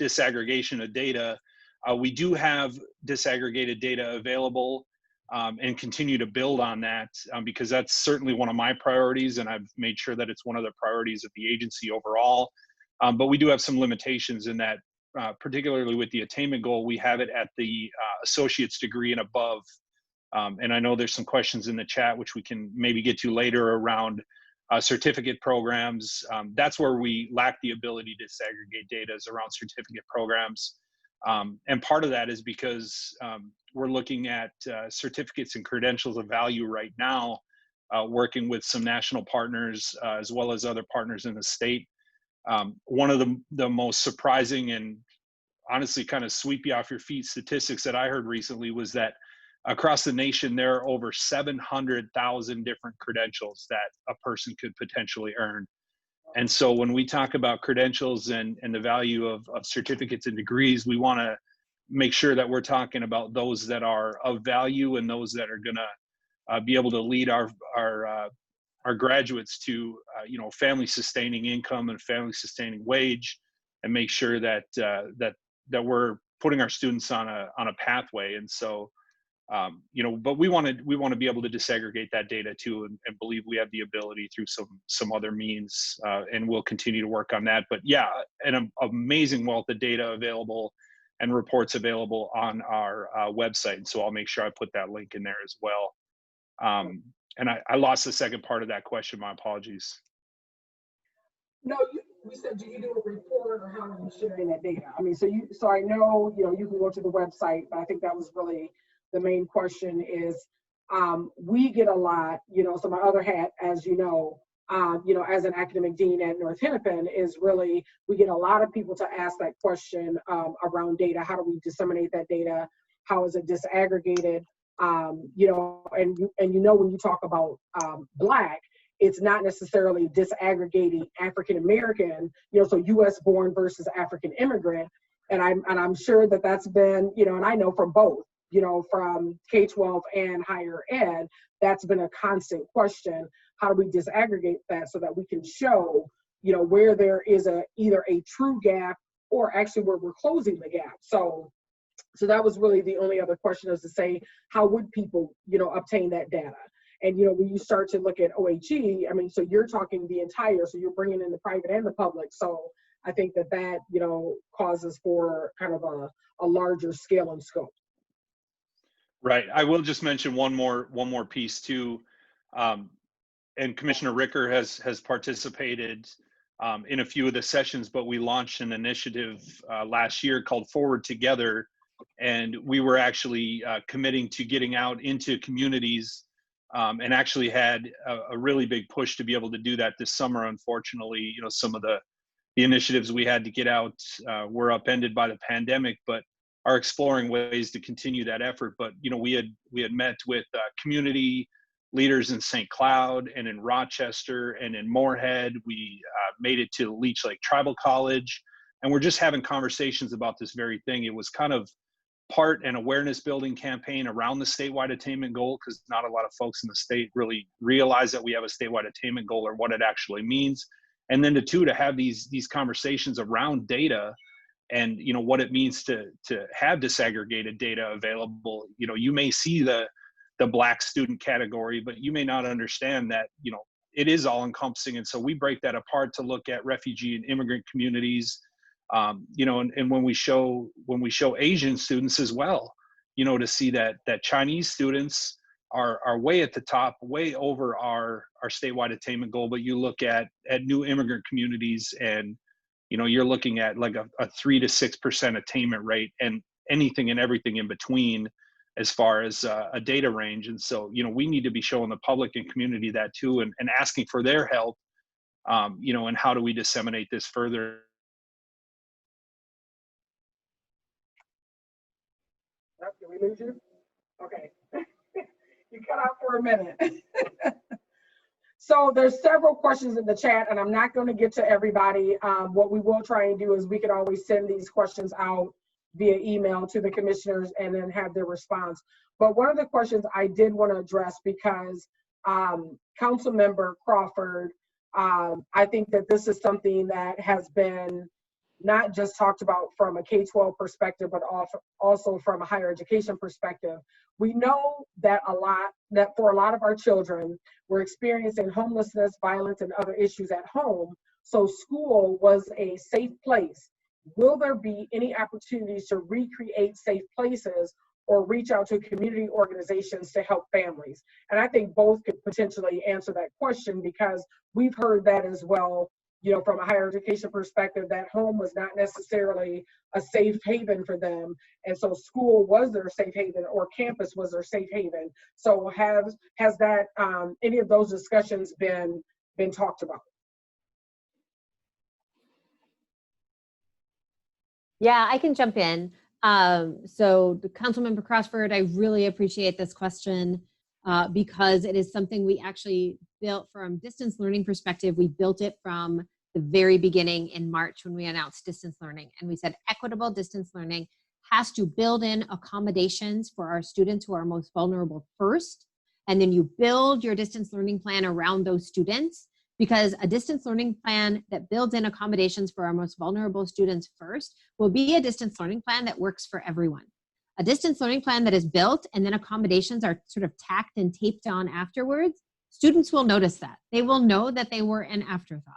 S8: disaggregation of data, we do have disaggregated data available and continue to build on that because that's certainly one of my priorities, and I've made sure that it's one of the priorities of the agency overall. But we do have some limitations in that, particularly with the attainment goal, we have it at the associate's degree and above. And I know there's some questions in the chat, which we can maybe get to later around certificate programs. That's where we lack the ability to disaggregate data, is around certificate programs. And part of that is because we're looking at certificates and credentials of value right now, working with some national partners as well as other partners in the state. One of the most surprising and honestly kind of sweep you off your feet statistics that I heard recently was that across the nation, there are over 700,000 different credentials that a person could potentially earn. And so when we talk about credentials and the value of certificates and degrees, we want to make sure that we're talking about those that are of value and those that are going to be able to lead our graduates to family sustaining income and family sustaining wage, and make sure that that we're putting our students on a pathway. And so but we want to be able to disaggregate that data too, and believe we have the ability through some other means, and we'll continue to work on that. But yeah, an amazing wealth of data available and reports available on our website. And so I'll make sure I put that link in there as well. And I lost the second part of that question. My apologies.
S1: No, we said, do you do a report, or how are you sharing that data? I mean, so I know, you can go to the website, but I think that was really the main question is, we get a lot, so my other hat, as as an academic dean at North Hennepin, is really, we get a lot of people to ask that question around data. How do we disseminate that data? How is it disaggregated? And when you talk about Black, it's not necessarily disaggregating African American, so U.S. born versus African immigrant. And I'm sure that that's been, and I know from both, from K-12 and higher ed, that's been a constant question. How do we disaggregate that so that we can show, where there is either a true gap or actually where we're closing the gap? So that was really the only other question, is to say, how would people, obtain that data? And, when you start to look at OHE, so you're talking the entire, so you're bringing in the private and the public. So I think that, causes for kind of a larger scale and scope.
S8: Right. I will just mention one more piece too. And Commissioner Ricker has participated in a few of the sessions, but we launched an initiative last year called Forward Together. And we were actually committing to getting out into communities, and actually had a really big push to be able to do that this summer. Unfortunately, some of the initiatives we had to get out were upended by the pandemic, but are exploring ways to continue that effort. But we had met with community leaders in St. Cloud and in Rochester and in Moorhead. We made it to Leech Lake Tribal College, and we're just having conversations about this very thing. It was kind of part an awareness building campaign around the statewide attainment goal, because not a lot of folks in the state really realize that we have a statewide attainment goal or what it actually means. And then to have these conversations around data and what it means to have disaggregated data available. You may see the Black student category, but you may not understand that it is all encompassing. And so we break that apart to look at refugee and immigrant communities, and when we show Asian students as well, to see that Chinese students are way at the top, way over our statewide attainment goal. But you look at new immigrant communities, and you're looking at like a 3 to 6% attainment rate, and anything and everything in between as far as a data range. And so we need to be showing the public and community that too, and asking for their help, and how do we disseminate this further.
S1: Did we lose you? Okay. You cut out for a minute. So there's several questions in the chat, and I'm not going to get to everybody. What we will try and do is we can always send these questions out via email to the commissioners and then have their response. But one of the questions I did want to address, because Councilmember Crawford, I think that this is something that has been not just talked about from a K-12 perspective, but also from a higher education perspective. We know that for a lot of our children, we're experiencing homelessness, violence, and other issues at home. So school was a safe place. Will there be any opportunities to recreate safe places or reach out to community organizations to help families? And I think both could potentially answer that question, because we've heard that as well, from a higher education perspective, that home was not necessarily a safe haven for them. And so school was their safe haven, or campus was their safe haven. So has that, any of those discussions been talked about?
S7: Yeah, I can jump in. So Councilmember Crossford, I really appreciate this question because it is something we actually built from distance learning perspective. We built it from the very beginning in March when we announced distance learning. And we said equitable distance learning has to build in accommodations for our students who are most vulnerable first. And then you build your distance learning plan around those students, because a distance learning plan that builds in accommodations for our most vulnerable students first will be a distance learning plan that works for everyone. A distance learning plan that is built and then accommodations are sort of tacked and taped on afterwards, students will notice that. They will know that they were an afterthought.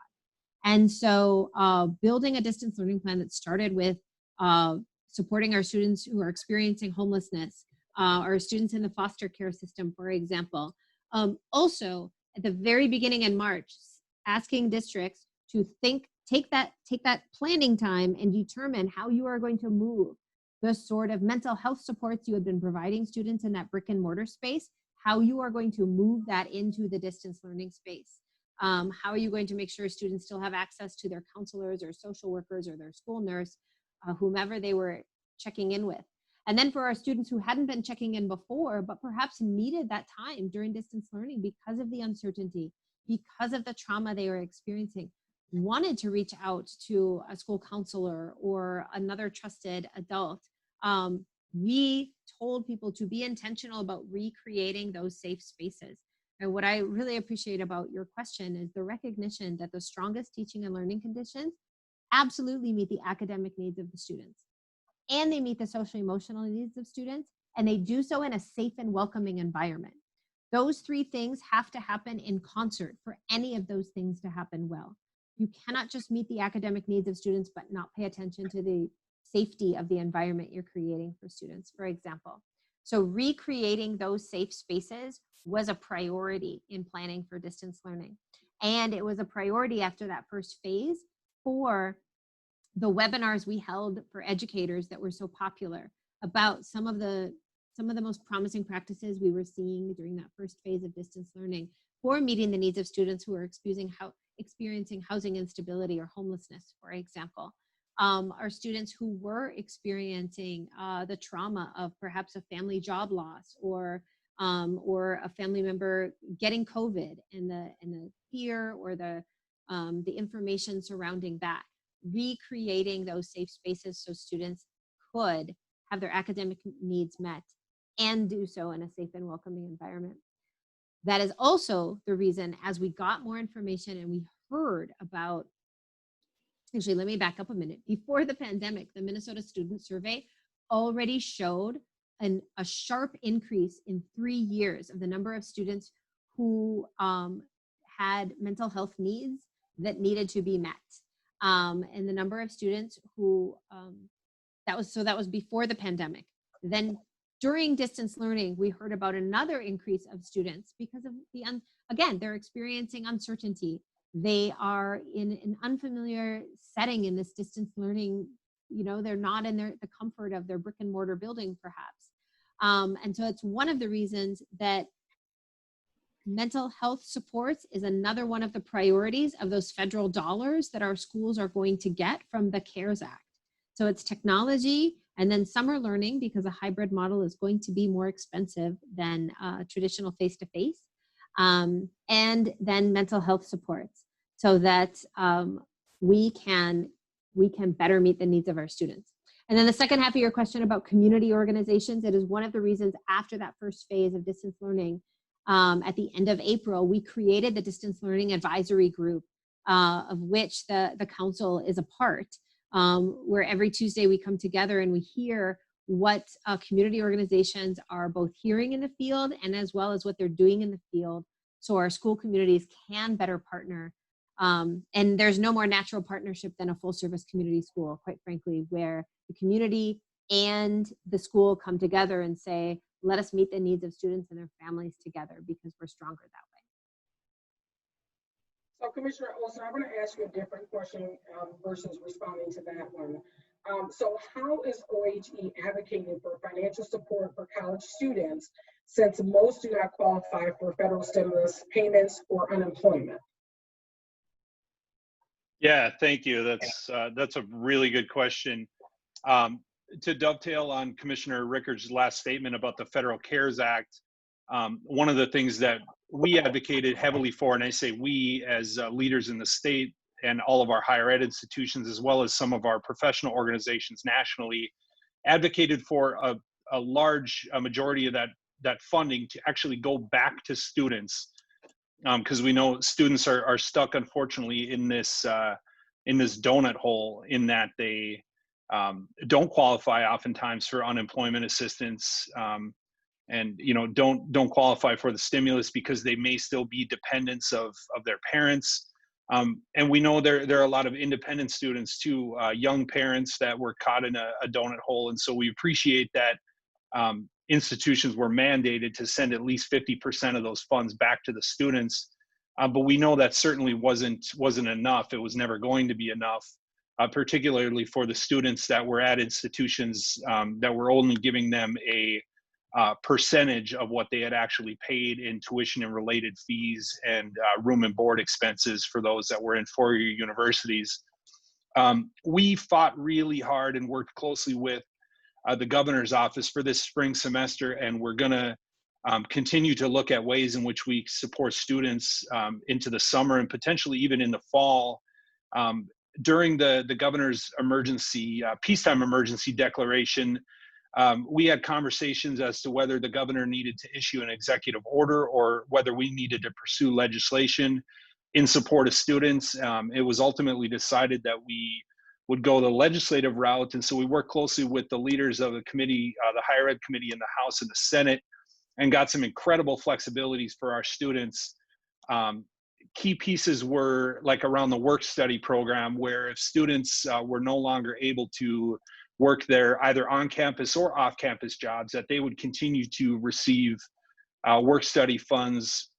S7: And so building a distance learning plan that started with supporting our students who are experiencing homelessness, or students in the foster care system, for example. Also, at the very beginning in March, asking districts to take that planning time and determine how you are going to move the sort of mental health supports you had been providing students in that brick and mortar space, how you are going to move that into the distance learning space. How are you going to make sure students still have access to their counselors or social workers or their school nurse, whomever they were checking in with. And then for our students who hadn't been checking in before, but perhaps needed that time during distance learning because of the uncertainty, because of the trauma they were experiencing, wanted to reach out to a school counselor or another trusted adult, we told people to be intentional about recreating those safe spaces. And what I really appreciate about your question is the recognition that the strongest teaching and learning conditions absolutely meet the academic needs of the students, and they meet the social emotional needs of students, and they do so in a safe and welcoming environment. Those three things have to happen in concert for any of those things to happen well. You cannot just meet the academic needs of students but not pay attention to the safety of the environment you're creating for students, for example. So recreating those safe spaces was a priority in planning for distance learning. And it was a priority after that first phase for the webinars we held for educators that were so popular about some of the most promising practices we were seeing during that first phase of distance learning for meeting the needs of students who are experiencing housing instability or homelessness, for example. Our students who were experiencing the trauma of perhaps a family job loss or a family member getting COVID and the fear or the information surrounding that. Recreating those safe spaces so students could have their academic needs met and do so in a safe and welcoming environment. That is also the reason, as we got more information and we heard about, actually, let me back up a minute. Before the pandemic, the Minnesota Student Survey already showed a sharp increase in 3 years of the number of students who had mental health needs that needed to be met. And the number of students who, that was before the pandemic. Then during distance learning, we heard about another increase of students because of again, they're experiencing uncertainty. They are in an unfamiliar setting in this distance learning. You know, they're not in the comfort of their brick and mortar building, perhaps. And so it's one of the reasons that mental health supports is another one of the priorities of those federal dollars that our schools are going to get from the CARES Act. So it's technology and then summer learning, because a hybrid model is going to be more expensive than traditional face-to-face, and then mental health supports so that we can better meet the needs of our students. And then the second half of your question about community organizations, it is one of the reasons after that first phase of distance learning, at the end of April, we created the Distance Learning Advisory Group, of which the council is a part, where every Tuesday we come together and we hear what community organizations are both hearing in the field and as well as what they're doing in the field, so our school communities can better partner. And there's no more natural partnership than a full service community school, quite frankly, where the community and the school come together and say, let us meet the needs of students and their families together because we're stronger that way.
S1: So Commissioner Olson, I'm going to ask you a different question versus responding to that one. So how is OHE advocating for financial support for college students since most do not qualify for federal stimulus payments or unemployment?
S8: Yeah, thank you. That's a really good question. To dovetail on Commissioner Rickard's last statement about the Federal CARES Act, one of the things that we advocated heavily for, and I say we as leaders in the state and all of our higher ed institutions, as well as some of our professional organizations nationally, advocated for a large majority of that funding to actually go back to students, because we know students are stuck, unfortunately, in this donut hole in that they don't qualify oftentimes for unemployment assistance, and don't qualify for the stimulus because they may still be dependents of their parents. And we know there are a lot of independent students too, young parents that were caught in a donut hole. And so we appreciate that institutions were mandated to send at least 50% of those funds back to the students. But we know that certainly wasn't enough. It was never going to be enough. particularly for the students that were at institutions that were only giving them a percentage of what they had actually paid in tuition and related fees and room and board expenses for those that were in four-year universities. We fought really hard and worked closely with the governor's office for this spring semester, and we're going to continue to look at ways in which we support students into the summer and potentially even in the fall. During the governor's emergency, peacetime emergency declaration, we had conversations as to whether the governor needed to issue an executive order or whether we needed to pursue legislation in support of students. It was ultimately decided that we would go the legislative route. And so we worked closely with the leaders of the committee, the higher ed committee in the House and the Senate, and got some incredible flexibilities for our students. Key pieces were like around the work study program, where if students were no longer able to work their either on campus or off campus jobs, that they would continue to receive work study funds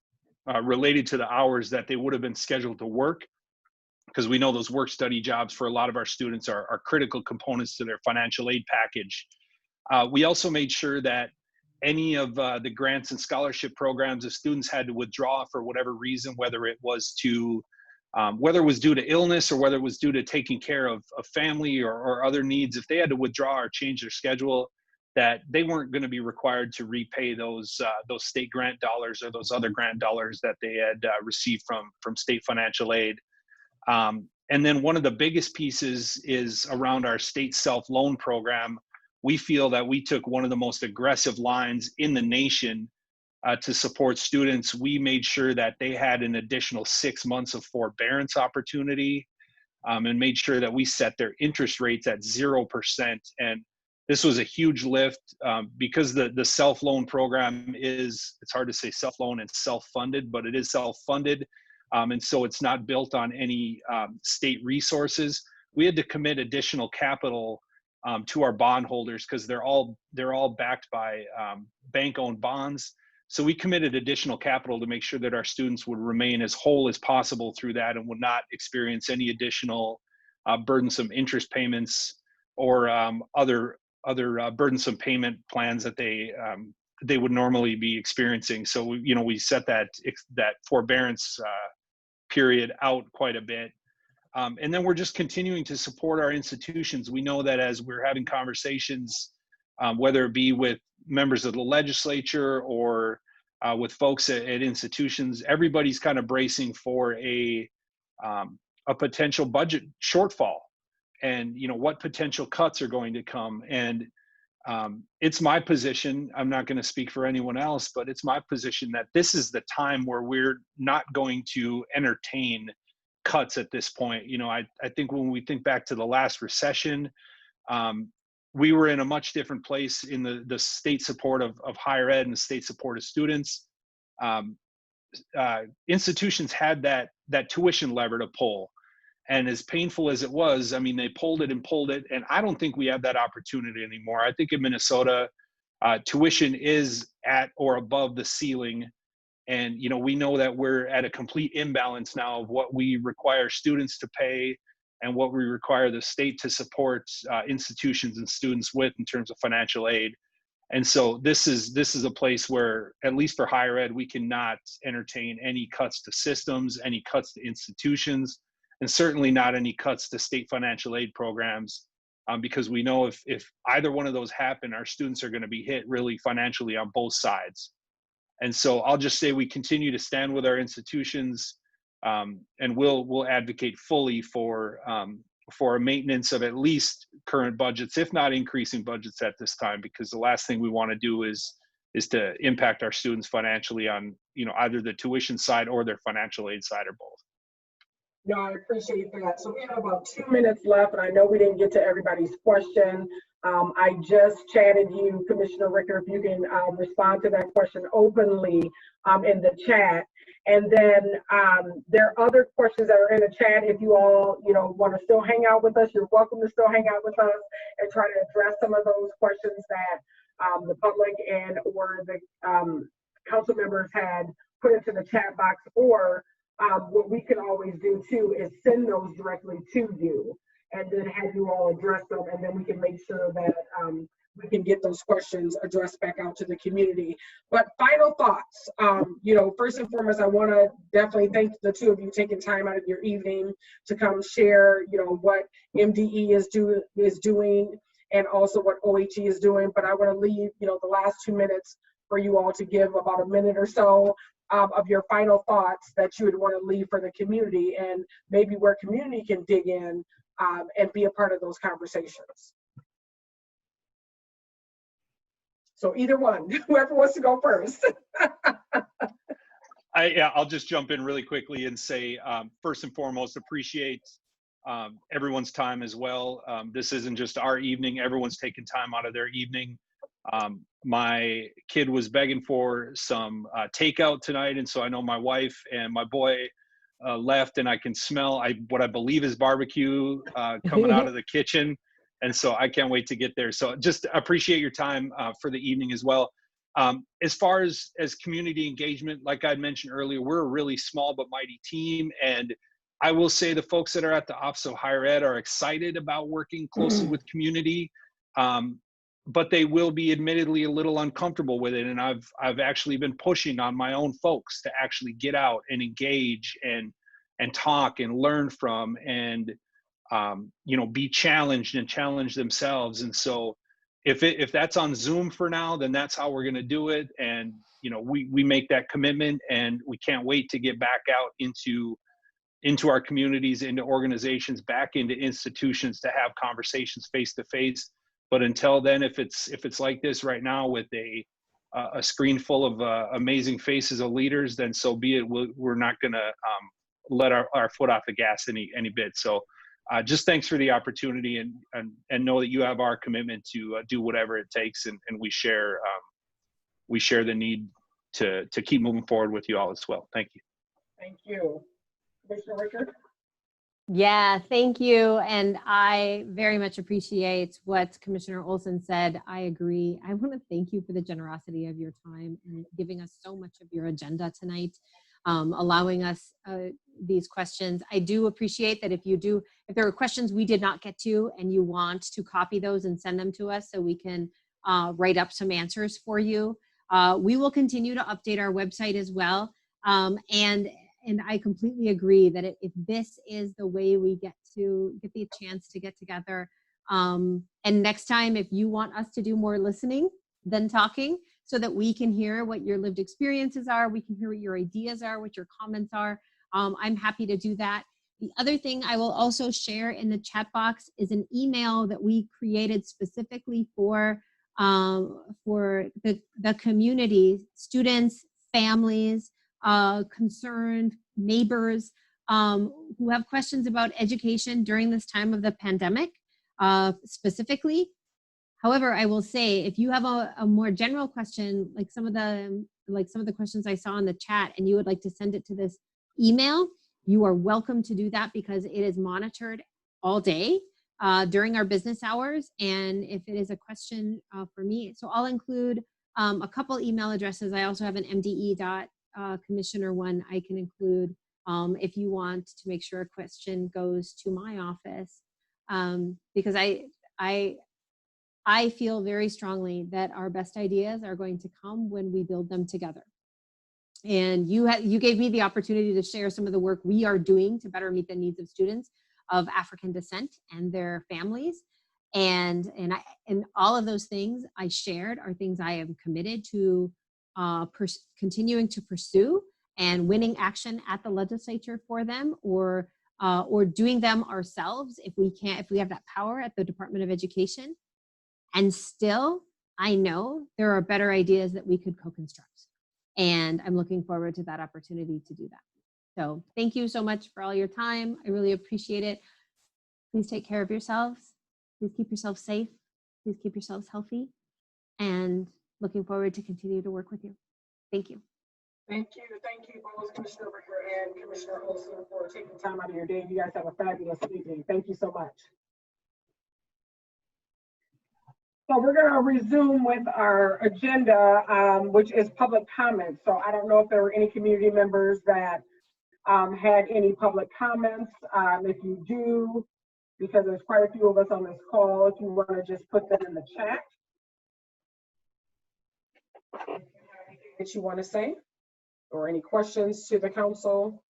S8: related to the hours that they would have been scheduled to work, because we know those work study jobs for a lot of our students are critical components to their financial aid package. We also made sure that any of the grants and scholarship programs, if students had to withdraw for whatever reason, whether it was due to illness or whether it was due to taking care of family or other needs, if they had to withdraw or change their schedule, that they weren't going to be required to repay those state grant dollars or those other grant dollars that they had received from state financial aid. And then one of the biggest pieces is around our state self-loan program. We feel that we took one of the most aggressive lines in the nation to support students. We made sure that they had an additional 6 months of forbearance opportunity, and made sure that we set their interest rates at 0%. And this was a huge lift because the self-loan program it's hard to say self-loan and self-funded, but it is self-funded. And so it's not built on any state resources. We had to commit additional capital to our bondholders because they're all backed by bank-owned bonds. So we committed additional capital to make sure that our students would remain as whole as possible through that and would not experience any additional burdensome interest payments or other burdensome payment plans that they would normally be experiencing. So we set that forbearance period out quite a bit. And then we're just continuing to support our institutions. We know that as we're having conversations, whether it be with members of the legislature or with folks at institutions, everybody's kind of bracing for a potential budget shortfall, and what potential cuts are going to come. And it's my position, I'm not going to speak for anyone else, but it's my position that this is the time where we're not going to entertain cuts at this point. I think when we think back to the last recession, we were in a much different place in the state support of higher ed and the state support of students. Institutions had that tuition lever to pull. And as painful as it was, they pulled it, and I don't think we have that opportunity anymore. I think in Minnesota, tuition is at or above the ceiling. And, we know that we're at a complete imbalance now of what we require students to pay and what we require the state to support institutions and students with in terms of financial aid. And so this is a place where, at least for higher ed, we cannot entertain any cuts to systems, any cuts to institutions, and certainly not any cuts to state financial aid programs, because we know if either one of those happen, our students are going to be hit really financially on both sides. And so I'll just say we continue to stand with our institutions, and we'll advocate fully for a maintenance of at least current budgets, if not increasing budgets at this time, because the last thing we want to do is to impact our students financially on either the tuition side or their financial aid side or both.
S1: No, I appreciate that. So we have about 2 minutes left, and I know we didn't get to everybody's question. I just chatted you, Commissioner Ricker, if you can respond to that question openly in the chat. And then there are other questions that are in the chat. If you all, want to still hang out with us, you're welcome to still hang out with us and try to address some of those questions that the public and or the council members had put into the chat box, or what we can always do too is send those directly to you. and then have you all address them, and then we can make sure that we can get those questions addressed back out to the community. But final thoughts, you know, first and foremost, I want to definitely thank the two of you taking time out of your evening to come share, you know, what MDE is doing and also what OHE is doing. But I want to leave, you know, the last 2 minutes for you all to give about a minute or so of your final thoughts that you would want to leave for the community, and maybe where community can dig in and be a part of those conversations. So either one, whoever wants to go first.
S8: Yeah, I'll just jump in really quickly and say, first and foremost, appreciate everyone's time as well. This isn't just our evening. Everyone's taking time out of their evening. My kid was begging for some takeout tonight, and so I know my wife and my boy left, and I can smell what I believe is barbecue coming out of the kitchen. And so I can't wait to get there. So just appreciate your time for the evening as well. As far as community engagement, like I mentioned earlier, we're a really small but mighty team. And I will say the folks that are at the Office of Higher Ed are excited about working closely with community, but they will be admittedly a little uncomfortable with it. And I've actually been pushing on my own folks to actually get out and engage and talk and learn from, and you know, be challenged and challenge themselves. And so if that's on Zoom for now, then that's how we're going to do it. And, you know, we make that commitment, and we can't wait to get back out into our communities, into organizations, back into institutions to have conversations face to face. But until then, if it's like this right now with a screen full of amazing faces of leaders, then so be it. We're not going to let our foot off the gas any bit. So just thanks for the opportunity, and know that you have our commitment to do whatever it takes, and we share the need to keep moving forward with you all as well. Thank you.
S1: Thank you. Commissioner Rickard?
S7: Yeah, thank you. And I very much appreciate what Commissioner Olson said. I agree. I want to thank you for the generosity of your time and giving us so much of your agenda tonight, allowing us these questions. I do appreciate that if there are questions we did not get to and you want to copy those and send them to us so we can write up some answers for you. We will continue to update our website as well. And I completely agree that if this is the way we get the chance to get together, and next time, if you want us to do more listening than talking, so that we can hear what your lived experiences are, we can hear what your ideas are, what your comments are, I'm happy to do that. The other thing I will also share in the chat box is an email that we created specifically for the community, students, families, concerned neighbors who have questions about education during this time of the pandemic specifically. However, I will say, if you have a more general question, like some of the questions I saw in the chat, and you would like to send it to this email, you are welcome to do that, because it is monitored all day during our business hours. And if it is a question for me, so I'll include a couple email addresses. I also have an MDE commissioner one I can include if you want to make sure a question goes to my office, because I feel very strongly that our best ideas are going to come when we build them together. And you gave me the opportunity to share some of the work we are doing to better meet the needs of students of African descent and their families. And all of those things I shared are things I am committed to continuing to pursue and winning action at the legislature for them, or doing them ourselves if we have that power at the Department of Education. And still, I know there are better ideas that we could co-construct. And I'm looking forward to that opportunity to do that. So thank you so much for all your time. I really appreciate it. Please take care of yourselves. Please keep yourselves safe. Please keep yourselves healthy. And looking forward to continue to work with you. Thank you.
S1: Thank you. Thank you both, Commissioner Rickard and Commissioner Olson, for taking time out of your day. You guys have a fabulous evening. Thank you so much. So we're going to resume with our agenda, which is public comments. So I don't know if there were any community members that had any public comments. If you do, because there's quite a few of us on this call. If you want to just put that in the chat that you want to say, or any questions to the council.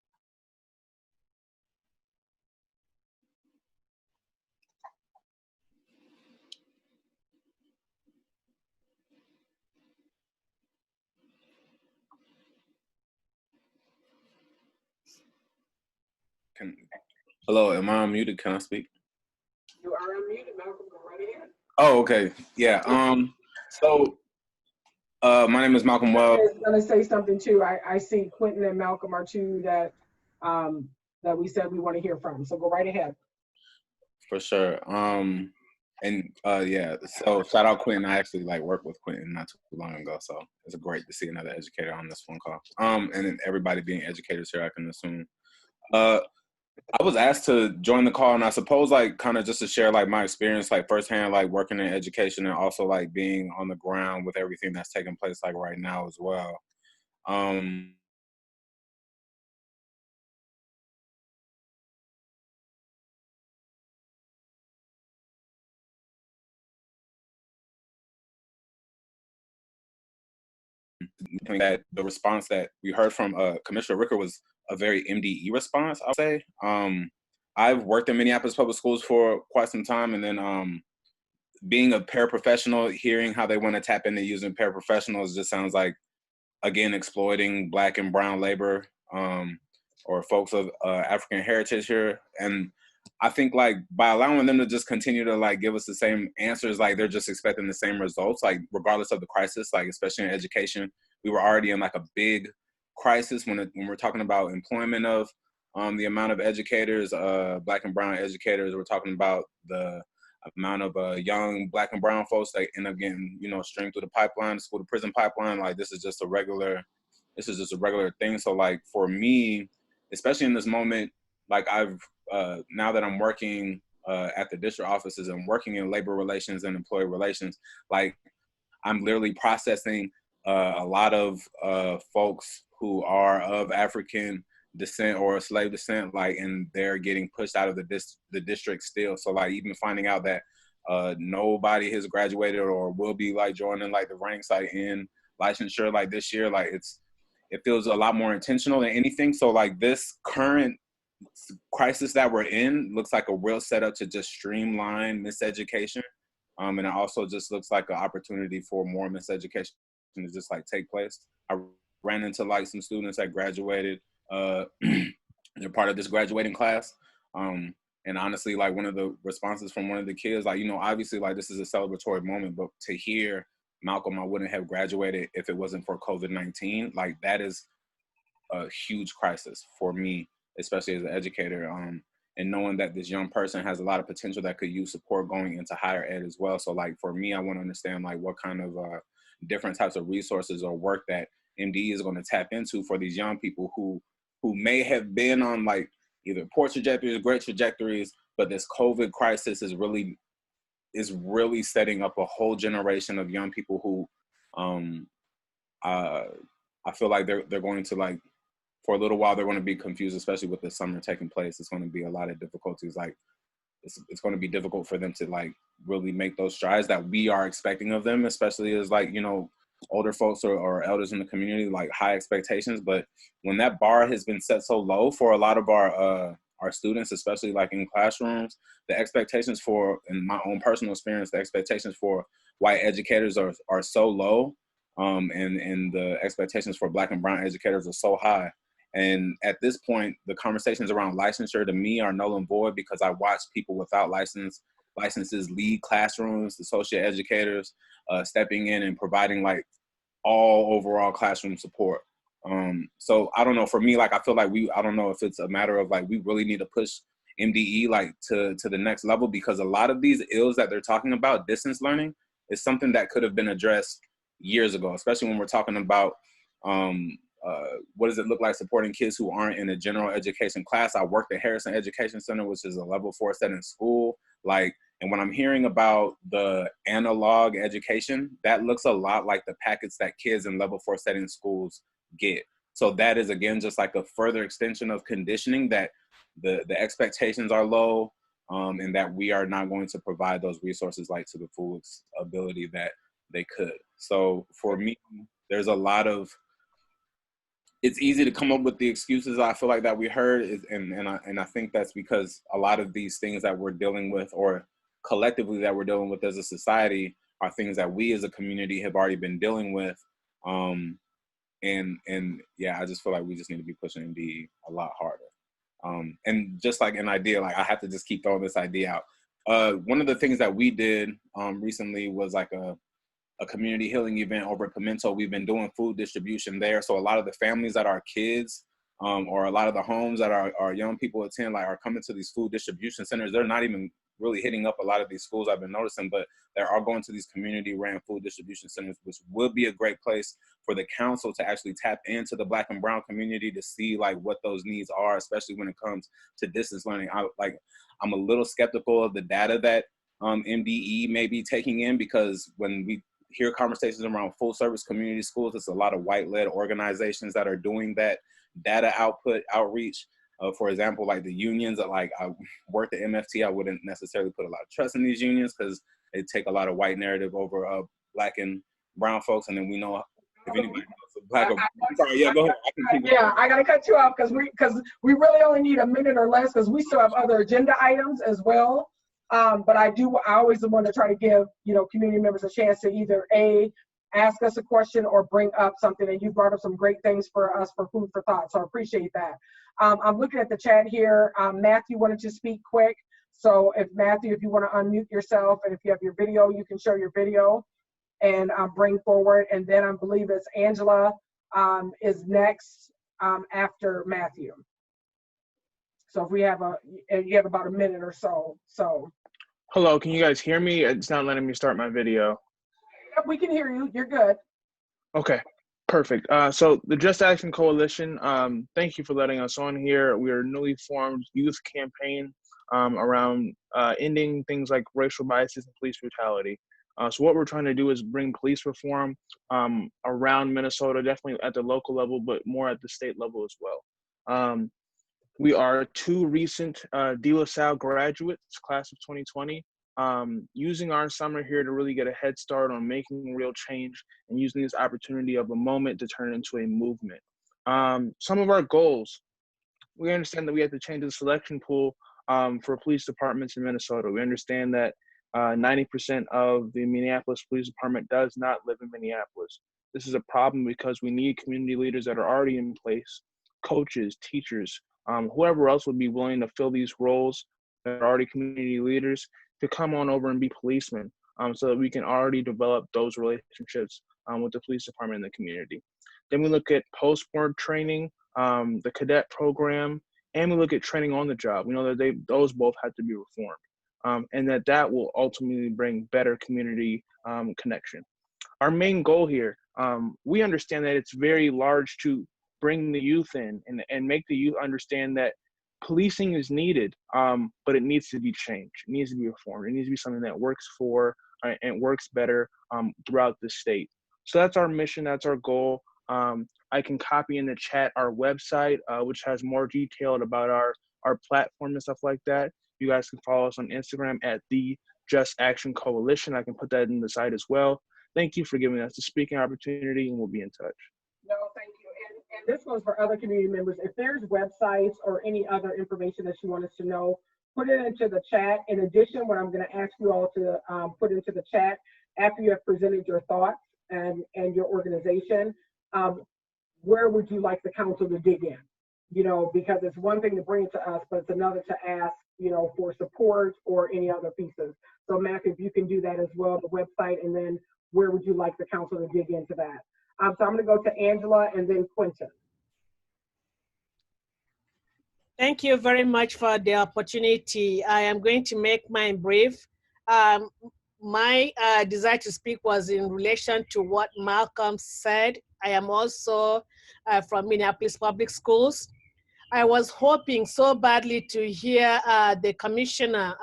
S4: Hello, am I unmuted? Can I speak?
S1: You are unmuted, Malcolm. Go right ahead.
S4: Oh, okay. Yeah. So, my name is Malcolm
S1: I
S4: Wells.
S1: was going to say something too. I see Quentin and Malcolm are two that that we said we want to hear from. So go right ahead.
S4: For sure. Yeah. So shout out Quentin. I actually worked with Quentin not too long ago, so it's great to see another educator on this phone call. And then everybody being educators here, I can assume. I was asked to join the call, and I suppose kind of just to share my experience firsthand, working in education, and also being on the ground with everything that's taking place right now as well. That the response that we heard from Commissioner Ricker was a very MDE response, I would say. I've worked in Minneapolis public schools for quite some time, and then being a paraprofessional, hearing how they want to tap into using paraprofessionals just sounds like, again, exploiting Black and brown labor, or folks of African heritage here. And I think by allowing them to just continue to give us the same answers, they're just expecting the same results, regardless of the crisis, especially in education. We were already in a big crisis when we're talking about employment of the amount of educators, Black and brown educators. We're talking about the amount of young Black and brown folks that end up getting, streamed through the pipeline, school to prison pipeline. This is just a regular thing. So for me, especially in this moment, I've now that I'm working at the district offices and working in labor relations and employee relations, I'm literally processing a lot of folks who are of African descent or slave descent, and they're getting pushed out of the district still. So even finding out that nobody has graduated or will be joining the ranks in licensure this year, it feels a lot more intentional than anything. So this current crisis that we're in looks like a real setup to just streamline miseducation. And it also just looks like an opportunity for more miseducation to just take place. I ran into some students that graduated, they're part of this graduating class. And honestly, one of the responses from one of the kids, obviously this is a celebratory moment, but to hear, Malcolm, I wouldn't have graduated if it wasn't for COVID-19, that is a huge crisis for me, especially as an educator, and knowing that this young person has a lot of potential that could use support going into higher ed as well. So for me, I want to understand what kind of different types of resources or work that MD is going to tap into for these young people who may have been on either poor trajectories, great trajectories, but this COVID crisis is really setting up a whole generation of young people who I feel they're going to for a little while, they're going to be confused, especially with the summer taking place. It's going to be a lot of difficulties. It's going to be difficult for them to really make those strides that we are expecting of them, especially as older folks or elders in the community, high expectations. But when that bar has been set so low for a lot of our students, especially in classrooms, the expectations for, in my own personal experience, the expectations for white educators are so low, and the expectations for Black and brown educators are so high. And at this point, the conversations around licensure to me are null and void, because I watch people without licenses lead classrooms, associate educators, stepping in and providing all overall classroom support. So I don't know, for me, I feel I don't know if it's a matter of we really need to push MDE to the next level, because a lot of these ills that they're talking about, distance learning, is something that could have been addressed years ago, especially when we're talking about what does it look like supporting kids who aren't in a general education class. I worked at Harrison Education Center, which is a level 4 setting school. And when I'm hearing about the analog education, that looks a lot like the packets that kids in level 4 setting schools get. So that is, again, just a further extension of conditioning, that the expectations are low. and that we are not going to provide those resources like to the full ability that they could. So for me, there's a lot of, it's easy to come up with the excuses I feel like that we heard, and I think that's because a lot of these things that we're dealing with, or collectively that we're dealing with as a society, are things that we as a community have already been dealing with. And yeah, I just feel like we just need to be pushing MDE a lot harder. And just like an idea, like I have to just keep throwing this idea out. One of the things that we did recently was like a community healing event over at Pimento. We've been doing food distribution there. So a lot of the families that our kids or a lot of the homes that our young people attend, like, are coming to these food distribution centers. They're not even really hitting up a lot of these schools, I've been noticing, but they are going to these community ran food distribution centers, which would be a great place for the council to actually tap into the Black and brown community to see like what those needs are, especially when it comes to distance learning. I'm a little skeptical of the data that MDE may be taking in, because when we hear conversations around full service community schools, it's a lot of white-led organizations that are doing that data outreach. For example, like the unions, like I worked at MFT, I wouldn't necessarily put a lot of trust in these unions because they take a lot of white narrative over Black and brown folks. And then we know if anybody knows Black or sorry, yeah, go ahead.
S1: I gotta cut you off because we really only need a minute or less because we still have other agenda items as well. But I always want to try to give, community members a chance to either ask us a question or bring up something, and you brought up some great things for us for food for thought, so I appreciate that. I'm looking at the chat here. Matthew wanted to speak quick, so if you want to unmute yourself, and if you have your video, you can show your video and bring forward, and then I believe it's Angela is next after Matthew. So if you have about a minute or so.
S9: Hello, can you guys hear me? It's not letting me start my video.
S1: Yep, we can hear you. You're good.
S9: Okay, perfect. So the Just Action Coalition, thank you for letting us on here. We are a newly formed youth campaign around ending things like racial biases and police brutality. So what we're trying to do is bring police reform around Minnesota, definitely at the local level, but more at the state level as well. We are two recent De La Salle graduates, class of 2020, using our summer here to really get a head start on making real change and using this opportunity of a moment to turn it into a movement. Some of our goals, we understand that we have to change the selection pool for police departments in Minnesota. We understand that 90% of the Minneapolis Police Department does not live in Minneapolis. This is a problem because we need community leaders that are already in place, coaches, teachers, whoever else would be willing to fill these roles that are already community leaders to come on over and be policemen so that we can already develop those relationships with the police department and the community. Then we look at post-board training, the cadet program, and we look at training on the job. We know that those both have to be reformed and that will ultimately bring better community connection. Our main goal here, we understand that it's very large to bring the youth in and make the youth understand that policing is needed, but it needs to be changed. It needs to be reformed. It needs to be something that works for and works better throughout the state. So that's our mission. That's our goal. I can copy in the chat our website, which has more detailed about our platform and stuff like that. You guys can follow us on Instagram at the Just Action Coalition. I can put that in the site as well. Thank you for giving us the speaking opportunity, and we'll be in touch.
S1: No, thank you. And this goes for other community members. If there's websites or any other information that you want us to know, put it into the chat. In addition, what I'm going to ask you all to put into the chat after you have presented your thoughts and your organization, where would you like the council to dig in? Because it's one thing to bring it to us, but it's another to ask, for support or any other pieces. So Matthew, if you can do that as well, the website, and then where would you like the council to dig into that? So I'm going to go to Angela and then Quentin.
S10: Thank you very much for the opportunity. I am going to make mine brief. My desire to speak was in relation to what Malcolm said. I am also from Minneapolis Public Schools. I was hoping so badly to hear the Commissioner,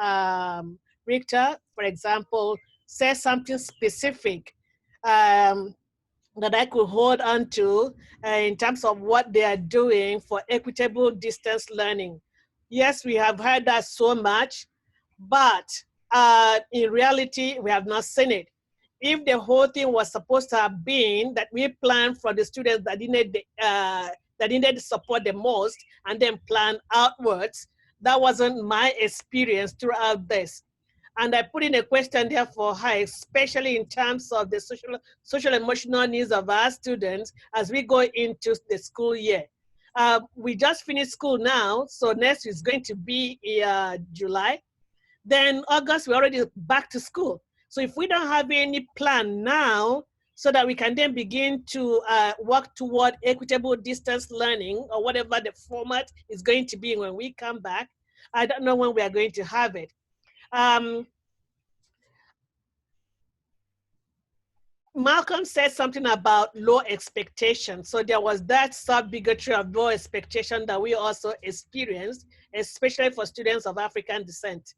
S10: Richter, for example, say something specific that I could hold on to in terms of what they are doing for equitable distance learning. Yes, we have heard that so much, but in reality, we have not seen it. If the whole thing was supposed to have been that we planned for the students that needed support the most and then plan outwards, that wasn't my experience throughout this. And I put in a question there for her, especially in terms of the social emotional needs of our students as we go into the school year. We just finished school now, so next is going to be July. Then August, we're already back to school. So if we don't have any plan now, so that we can then begin to work toward equitable distance learning or whatever the format is going to be when we come back, I don't know when we are going to have it. Malcolm said something about low expectations. So there was that sub-bigotry of low expectation that we also experienced, especially for students of African descent.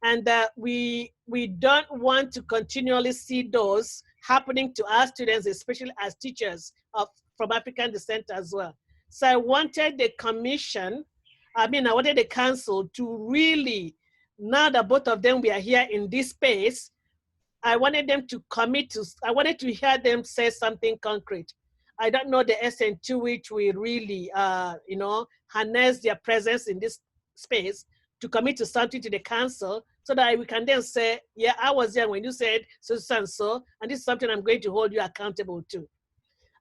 S10: And we don't want to continually see those happening to our students, especially as teachers from African descent as well. So I wanted the commission, I wanted the council to really, now that both of them were here in this space, I wanted them to commit to, I wanted to hear them say something concrete. I don't know the extent to which we really, harness their presence in this space to commit to something to the council so that we can then say, yeah, I was there when you said so and so, and this is something I'm going to hold you accountable to.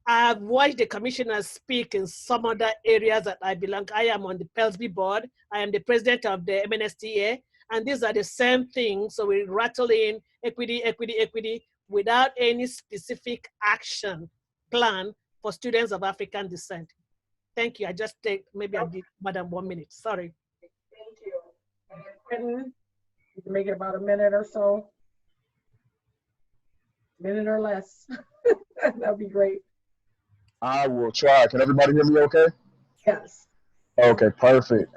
S10: I've watched the commissioners speak in some other areas that I belong. I am on the PELSB board. I am the president of the MNSTA, and these are the same things. So we rattle in equity, equity, equity, without any specific action plan for students of African descent. Thank you. I just take, maybe I did more than 1 minute. Sorry.
S1: Thank you. Quentin, you can make it about a minute or so. Minute or less. That'd be great.
S11: I will try. Can everybody hear me okay?
S1: Yes.
S11: Okay, perfect.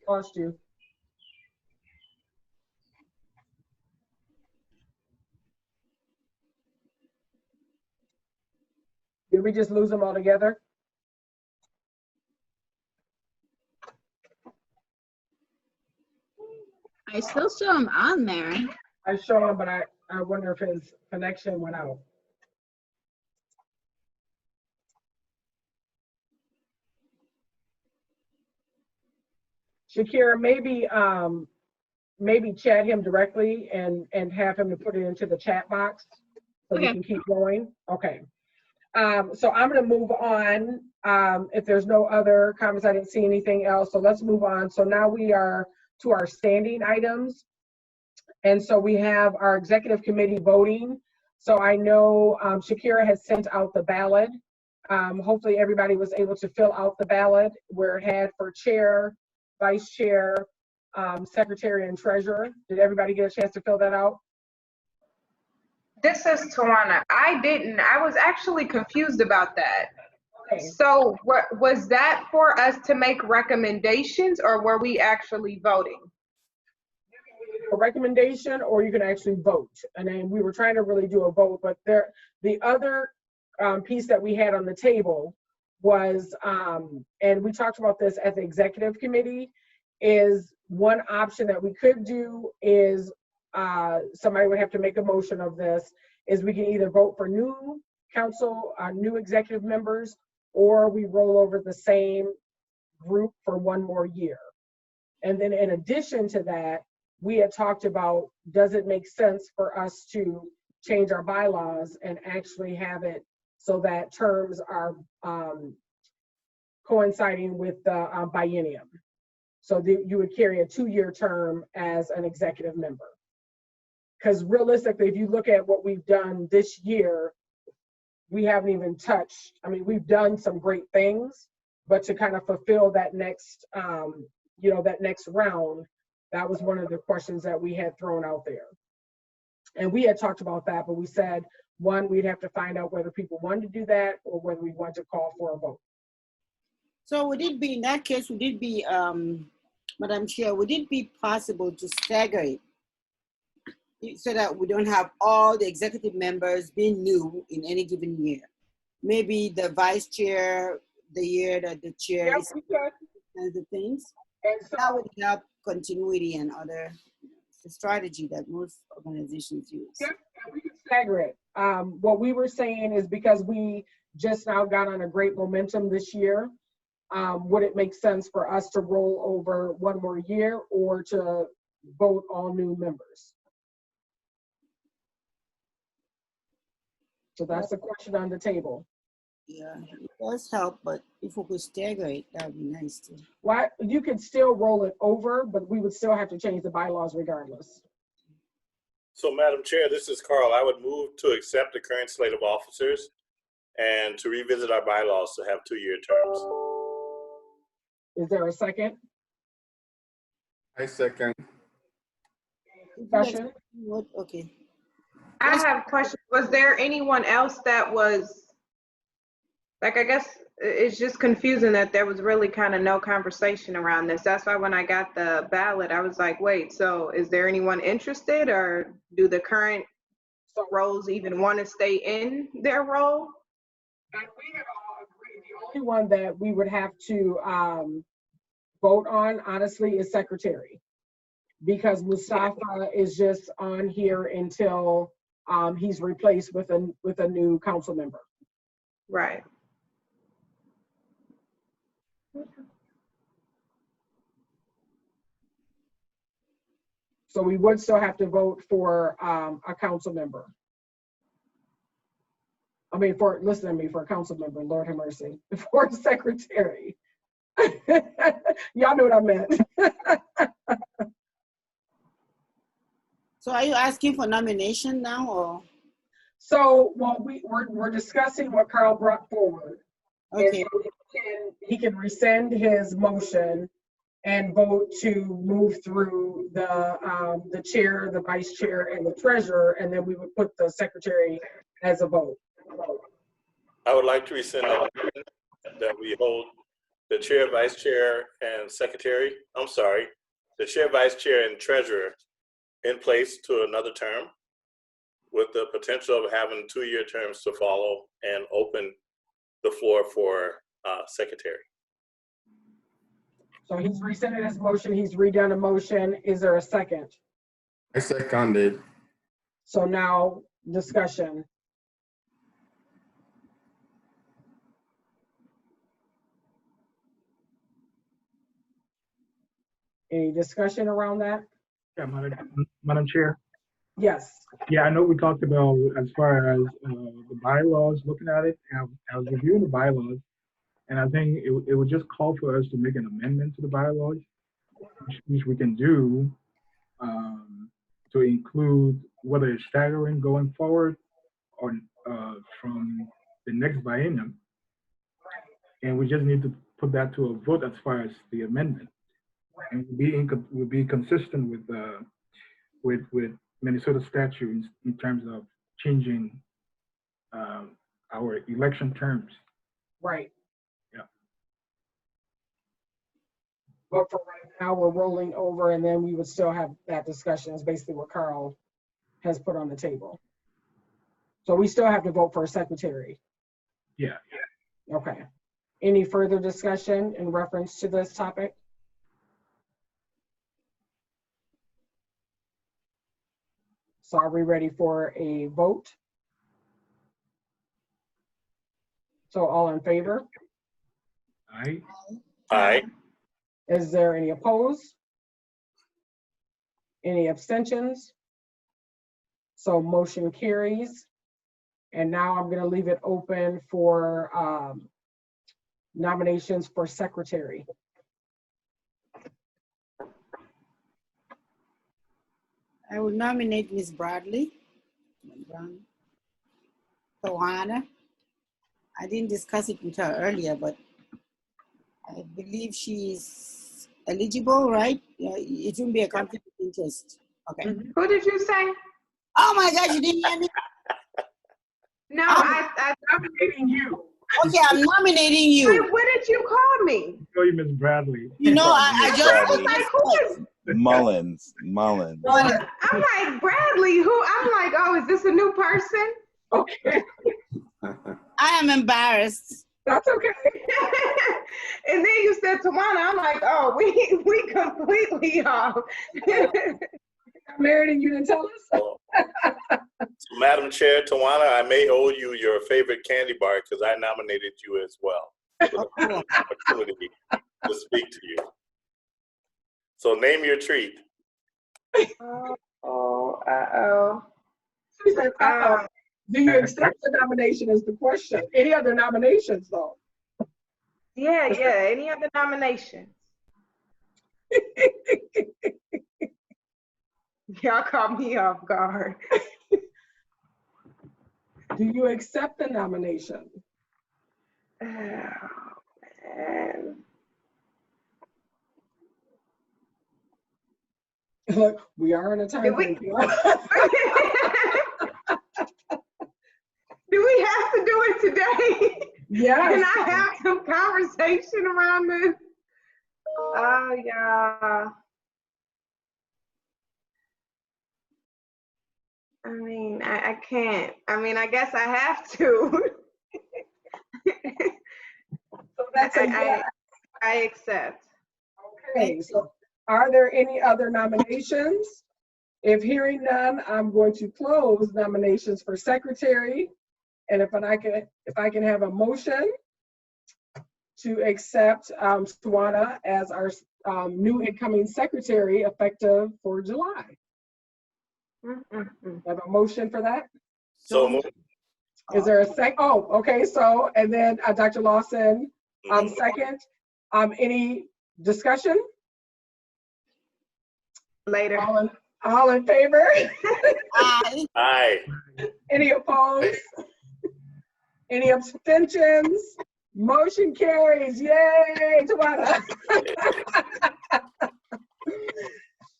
S1: Lost you. Did we just lose them altogether?
S2: I still show him on there.
S1: I show him, but I wonder if his connection went out. Shakira, maybe chat him directly and have him to put it into the chat box so we can keep going. Okay. So I'm going to move on. If there's no other comments, I didn't see anything else. So let's move on. So now we are to our standing items. And so we have our executive committee voting. So I know Shakira has sent out the ballot. Hopefully everybody was able to fill out the ballot where it had for chair, vice chair, secretary, and treasurer. Did everybody get a chance to fill that out?
S12: This is Tawana. I didn't. I was actually confused about that.
S1: Okay.
S12: So what was that for us to make recommendations, or were we actually voting?
S1: A recommendation, or you can actually vote. And then we were trying to really do a vote, but the other piece that we had on the table was, and we talked about this at the executive committee, is one option that we could do is somebody would have to make a motion of this, is we can either vote for new council, new executive members, or we roll over the same group for 1 more year. And then in addition to that, we had talked about, does it make sense for us to change our bylaws and actually have it so that terms are coinciding with the biennium. So you would carry a 2-year term as an executive member. Because realistically, if you look at what we've done this year, we haven't even touched, we've done some great things, but to kind of fulfill that next, that next round, that was one of the questions that we had thrown out there. And we had talked about that, but we said, one, we'd have to find out whether people wanted to do that or whether we want to call for a vote.
S3: So would it be, in that case, would it be, Madam Chair, would it be possible to stagger it so that we don't have all the executive members being new in any given year? Maybe the vice chair, the year that the chair is, kinds of things.
S1: And so,
S3: That would help continuity and other the strategy that most organizations use.
S1: yeah, we can stagger it. What we were saying is because we just now got on a great momentum this year, would it make sense for us to roll over one more year or to vote all new members? So that's the question on the table.
S3: Yeah, it does help, but if we could stagger it, that would be nice too.
S1: Why, you could still roll it over, but we would still have to change the bylaws regardless.
S13: So, Madam Chair, this is Carl. I would move to accept the current slate of officers and to revisit our bylaws to have 2-year terms.
S1: Is there a second?
S11: I second.
S1: Discussion?
S3: What? Okay.
S12: I have a question. Was there anyone else that was, like, I guess it's just confusing that there was really kind of no conversation around this. That's why when I got the ballot, I was like, wait, so is there anyone interested, or do the current roles even want to stay in their role?
S1: And we had all agreed, the only one that we would have to vote on, honestly, is secretary. Because Mustafa is just on here until he's replaced with a new council member.
S12: Right.
S1: So we would still have to vote for a council member. I mean, listen to me, for a council member, Lord have mercy, for a secretary. Y'all know what I meant.
S3: So are you asking for nomination now, or?
S1: So, well, we're discussing what Carl brought forward.
S3: Okay.
S1: And so he can rescind his motion and vote to move through the chair, the vice chair, and the treasurer, and then we would put the secretary as a vote.
S13: I would like to rescind that we hold the chair, vice chair, and secretary, I'm sorry, the chair, vice chair, and treasurer in place to another term, with the potential of having 2-year terms to follow, and open the floor for secretary.
S1: So he's rescinded his motion, he's redone a motion. Is there a second?
S11: I seconded.
S1: So now discussion. Any discussion around that?
S14: Yeah, Madam Chair.
S1: Yes.
S14: Yeah, I know we talked about as far as the bylaws, looking at it. I was reviewing the bylaws, and I think it would just call for us to make an amendment to the bylaws, which we can do to include whether it's staggering going forward or from the next biennium. And we just need to put that to a vote as far as the amendment. And we'll be consistent with Minnesota statutes in terms of changing our election terms.
S1: Right.
S14: Yeah.
S1: But for right now, we're rolling over, and then we would still have that discussion. Is basically what Carl has put on the table. So we still have to vote for a secretary.
S14: Yeah.
S1: Okay. Any further discussion in reference to this topic? So are we ready for a vote? So all in favor?
S14: Aye.
S13: Aye.
S1: Is there any opposed? Any abstentions? So motion carries. And now I'm going to leave it open for nominations for secretary.
S3: I will nominate Ms. Bradley. Tawana. I didn't discuss it with her earlier, but I believe she's eligible, right? It won't be a conflict of interest. Okay.
S12: Who did you say?
S3: Oh my gosh, you didn't hear me?
S12: No, I'm
S1: nominating you.
S3: Okay, I'm nominating you.
S12: Wait, what did you call me?
S14: Call you Ms. Bradley.
S3: You know, I just
S12: I was like, who is?
S6: Mullins.
S12: I'm like, Bradley, who? I'm like, oh, is this a new person?
S1: Okay.
S3: I am embarrassed.
S1: That's okay.
S12: And then you said Tawana, I'm like, oh, we completely off.
S1: Married and you didn't tell us?
S13: So, Madam Chair, Tawana, I may owe you your favorite candy bar because I nominated you as well for the opportunity to speak to you. So name your treat.
S12: Uh-oh.
S1: She said, uh-oh. Do you accept the nomination is the question. Any other nominations though?
S12: Yeah, any other nominations? Y'all caught me off guard.
S1: Do you accept the nomination?
S12: Oh, man.
S1: Look, we are in a time frame.
S12: Do we have to do it today?
S1: Yes.
S12: Can I have some conversation around this? Oh, yeah. I mean, I can't. I mean, I guess I have to.
S1: So that's a yes.
S12: I accept.
S1: Okay, so are there any other nominations? If hearing none, I'm going to close nominations for secretary. And if I can have a motion to accept Tawana as our new incoming secretary effective for July. Have a motion for that?
S13: So moved.
S1: Is there a second? Oh, okay. So, and then Dr. Lawson, second. Any discussion?
S12: Later.
S1: All in favor?
S3: Aye.
S13: Aye.
S1: Any opposed? Any abstentions? Motion carries. Yay, Tawana.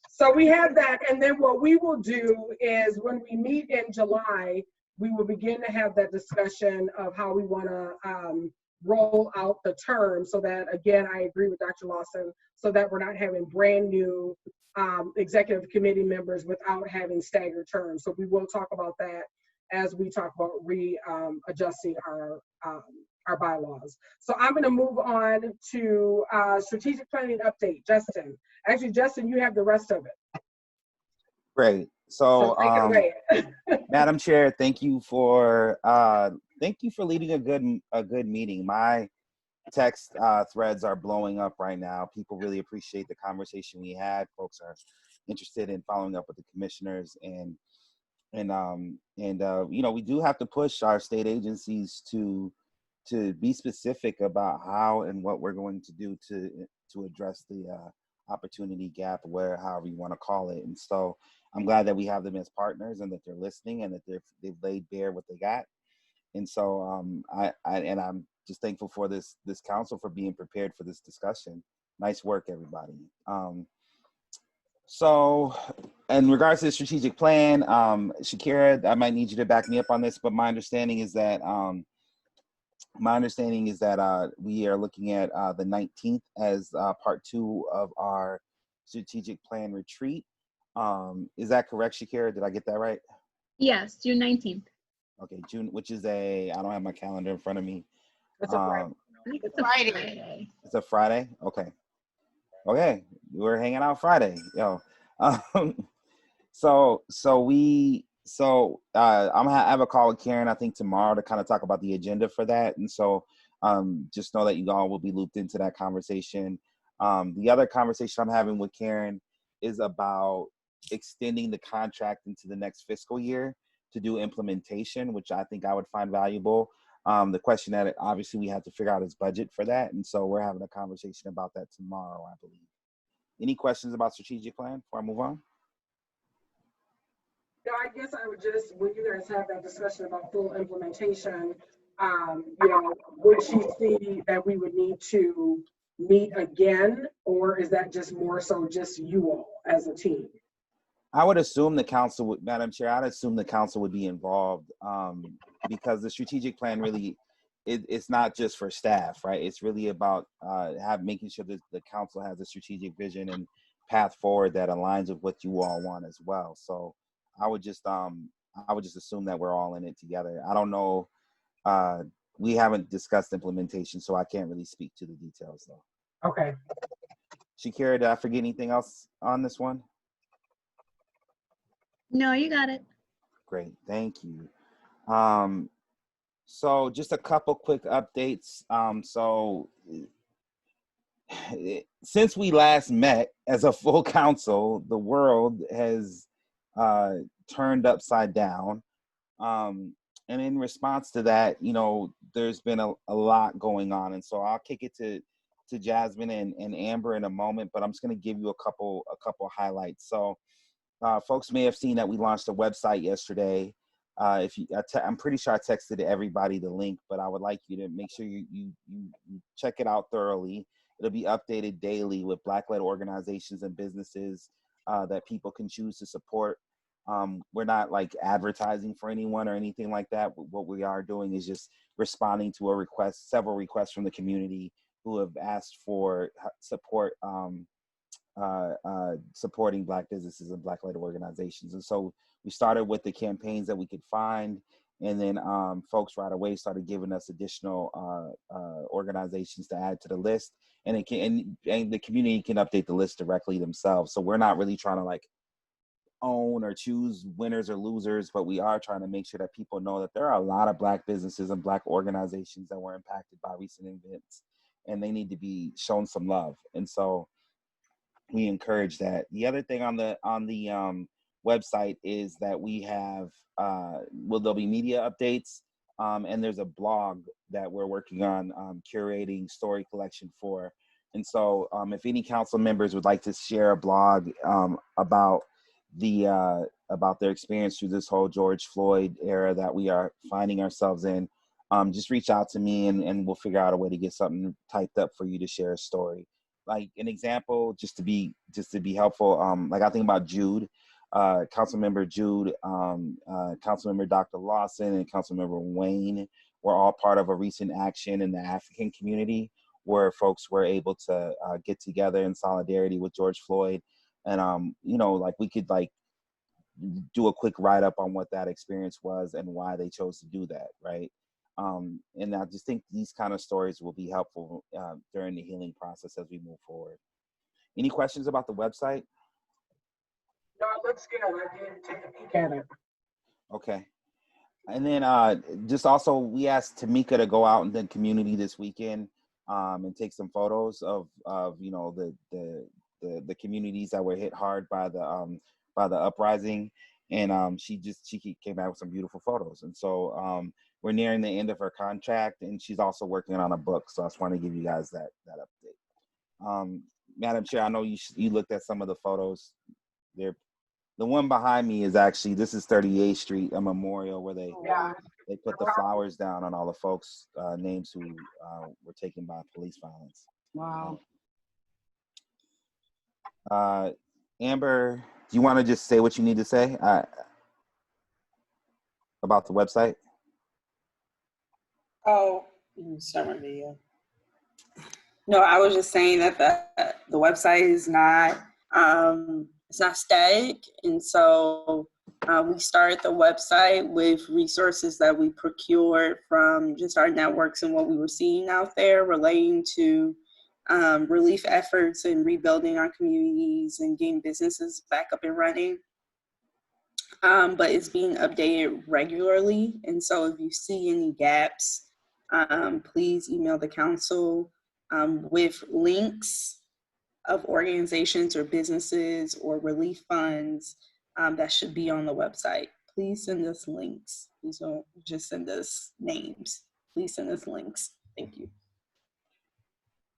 S1: So we have that, and then what we will do is when we meet in July, we will begin to have that discussion of how we want to roll out the term so that, again, I agree with Dr. Lawson, so that we're not having brand new executive committee members without having staggered terms. So we will talk about that as we talk about adjusting our bylaws. So I'm going to move on to strategic planning update. Justin. Actually, Justin, you have the rest of it.
S6: Great. So
S1: take it away.
S6: Madam Chair, thank you for leading a good meeting. My text threads are blowing up right now. People really appreciate the conversation we had. Folks are interested in following up with the commissioners, and you know, we do have to push our state agencies to be specific about how and what we're going to do to address the opportunity gap, however you want to call it. And so I'm glad that we have them as partners and that they're listening and that they've laid bare what they got. And so I'm just thankful for this council for being prepared for this discussion. Nice work, everybody. So in regards to the strategic plan, Shakira, I might need you to back me up on this, but my understanding is that we are looking at the 19th as part 2 of our strategic plan retreat. Is that correct, Shakira? Did I get that right?
S2: Yes, June 19th.
S6: Okay, June, which is I don't have my calendar in front of me.
S1: It's a Friday.
S2: I think it's a Friday.
S6: It's a Friday? Okay. Okay, we're hanging out Friday, yo. So I'm gonna have a call with Karen, I think tomorrow, to kind of talk about the agenda for that. And so just know that you all will be looped into that conversation. The other conversation I'm having with Karen is about extending the contract into the next fiscal year to do implementation, which I think I would find valuable. The question that obviously we have to figure out is budget for that. And so we're having a conversation about that tomorrow, I believe. Any questions about strategic plan before I move on?
S1: No, I guess I would just, when you guys have that discussion about full implementation, you know, would she see that we would need to meet again, or is that just more so just you all as a team?
S6: I would assume the council would, Madam Chair, I'd assume the council would be involved because the strategic plan really, it's not just for staff, right? It's really about making sure that the council has a strategic vision and path forward that aligns with what you all want as well. So I would just assume that we're all in it together. I don't know we haven't discussed implementation, so I can't really speak to the details though.
S1: Okay.
S6: Shakira, did I forget anything else on this one?
S2: No, you got it.
S6: Great, thank you. So just a couple quick updates. Since we last met as a full council, the world has turned upside down. And in response to that, you know, there's been a lot going on. And so I'll kick it to Jasmine and Amber in a moment, but I'm just going to give you a couple highlights. So folks may have seen that we launched a website yesterday. I'm pretty sure I texted everybody the link, but I would like you to make sure you check it out thoroughly. It'll be updated daily with Black-led organizations and businesses that people can choose to support. We're not like advertising for anyone or anything like that. What we are doing is just responding to several requests from the community who have asked for support, supporting Black businesses and Black-led organizations. And so we started with the campaigns that we could find, and then folks right away started giving us additional organizations to add to the list, and the community can update the list directly themselves. So we're not really trying to like own or choose winners or losers, but we are trying to make sure that people know that there are a lot of Black businesses and Black organizations that were impacted by recent events, and they need to be shown some love. And so we encourage that. The other thing on the website is that we have there'll be media updates, and there's a blog that we're working on curating story collection for. And so if any council members would like to share a blog about their experience through this whole George Floyd era that we are finding ourselves in, just reach out to me and we'll figure out a way to get something typed up for you to share a story. Like an example, just to be helpful, like I think about Jude, Councilmember Jude, Councilmember Dr. Lawson, and Councilmember Wayne were all part of a recent action in the African community where folks were able to get together in solidarity with George Floyd. And, you know, like we could like do a quick write-up on what that experience was and why they chose to do that, right? And I just think these kind of stories will be helpful during the healing process as we move forward. Any questions about the website?
S1: No, it looks good. I did take a peek at it.
S6: Okay. And then just also, we asked Tamika to go out in the community this weekend and take some photos of you know, the communities that were hit hard by the uprising, and she came back with some beautiful photos. And so we're nearing the end of her contract, and she's also working on a book. So I just want to give you guys that update. Madam Chair, I know you looked at some of the photos. The one behind me is actually, this is 38th Street, a memorial where they put the flowers down on all the folks' names who were taken by police violence.
S1: Wow.
S6: Amber, do you want to just say what you need to say about the website?
S15: Oh, sorry. No, I was just saying that the website is not it's not static, and so we started the website with resources that we procured from just our networks and what we were seeing out there relating to relief efforts and rebuilding our communities and getting businesses back up and running. But it's being updated regularly, and so if you see any gaps, please email the council with links of organizations or businesses or relief funds that should be on the website. Please send us links. Please don't just send us names. Please send us links. Thank you.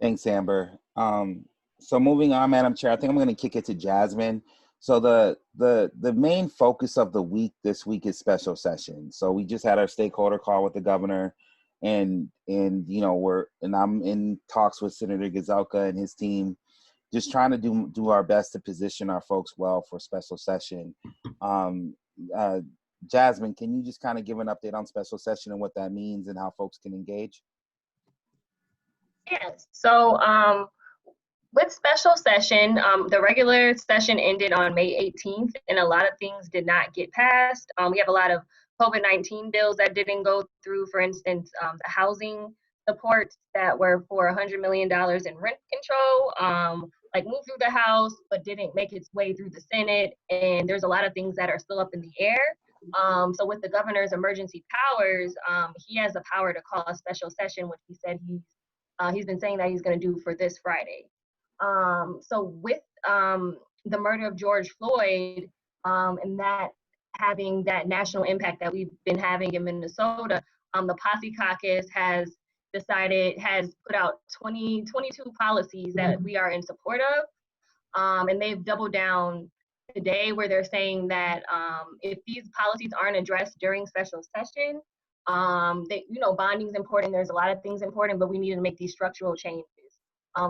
S6: Thanks, Amber. So moving on, Madam Chair, I think I'm going to kick it to Jasmine. So the main focus of the week this week is special session. So we just had our stakeholder call with the governor, and you know I'm in talks with Senator Gazelka and his team, just trying to do our best to position our folks well for special session. Jasmine, can you just kind of give an update on special session and what that means and how folks can engage?
S16: Yes. So with special session, the regular session ended on May 18th, and a lot of things did not get passed. We have a lot of COVID-19 bills that didn't go through, for instance, the housing supports that were for $100 million in rent control, like moved through the House, but didn't make its way through the Senate. And there's a lot of things that are still up in the air. So with the governor's emergency powers, he has the power to call a special session, which he said he's been saying that he's going to do for this Friday. So with the murder of George Floyd and that having that national impact that we've been having in Minnesota, the Posse Caucus has put out 22 policies that we are in support of. And they've doubled down today where they're saying that if these policies aren't addressed during special session, bonding is important. There's a lot of things important, but we need to make these structural changes.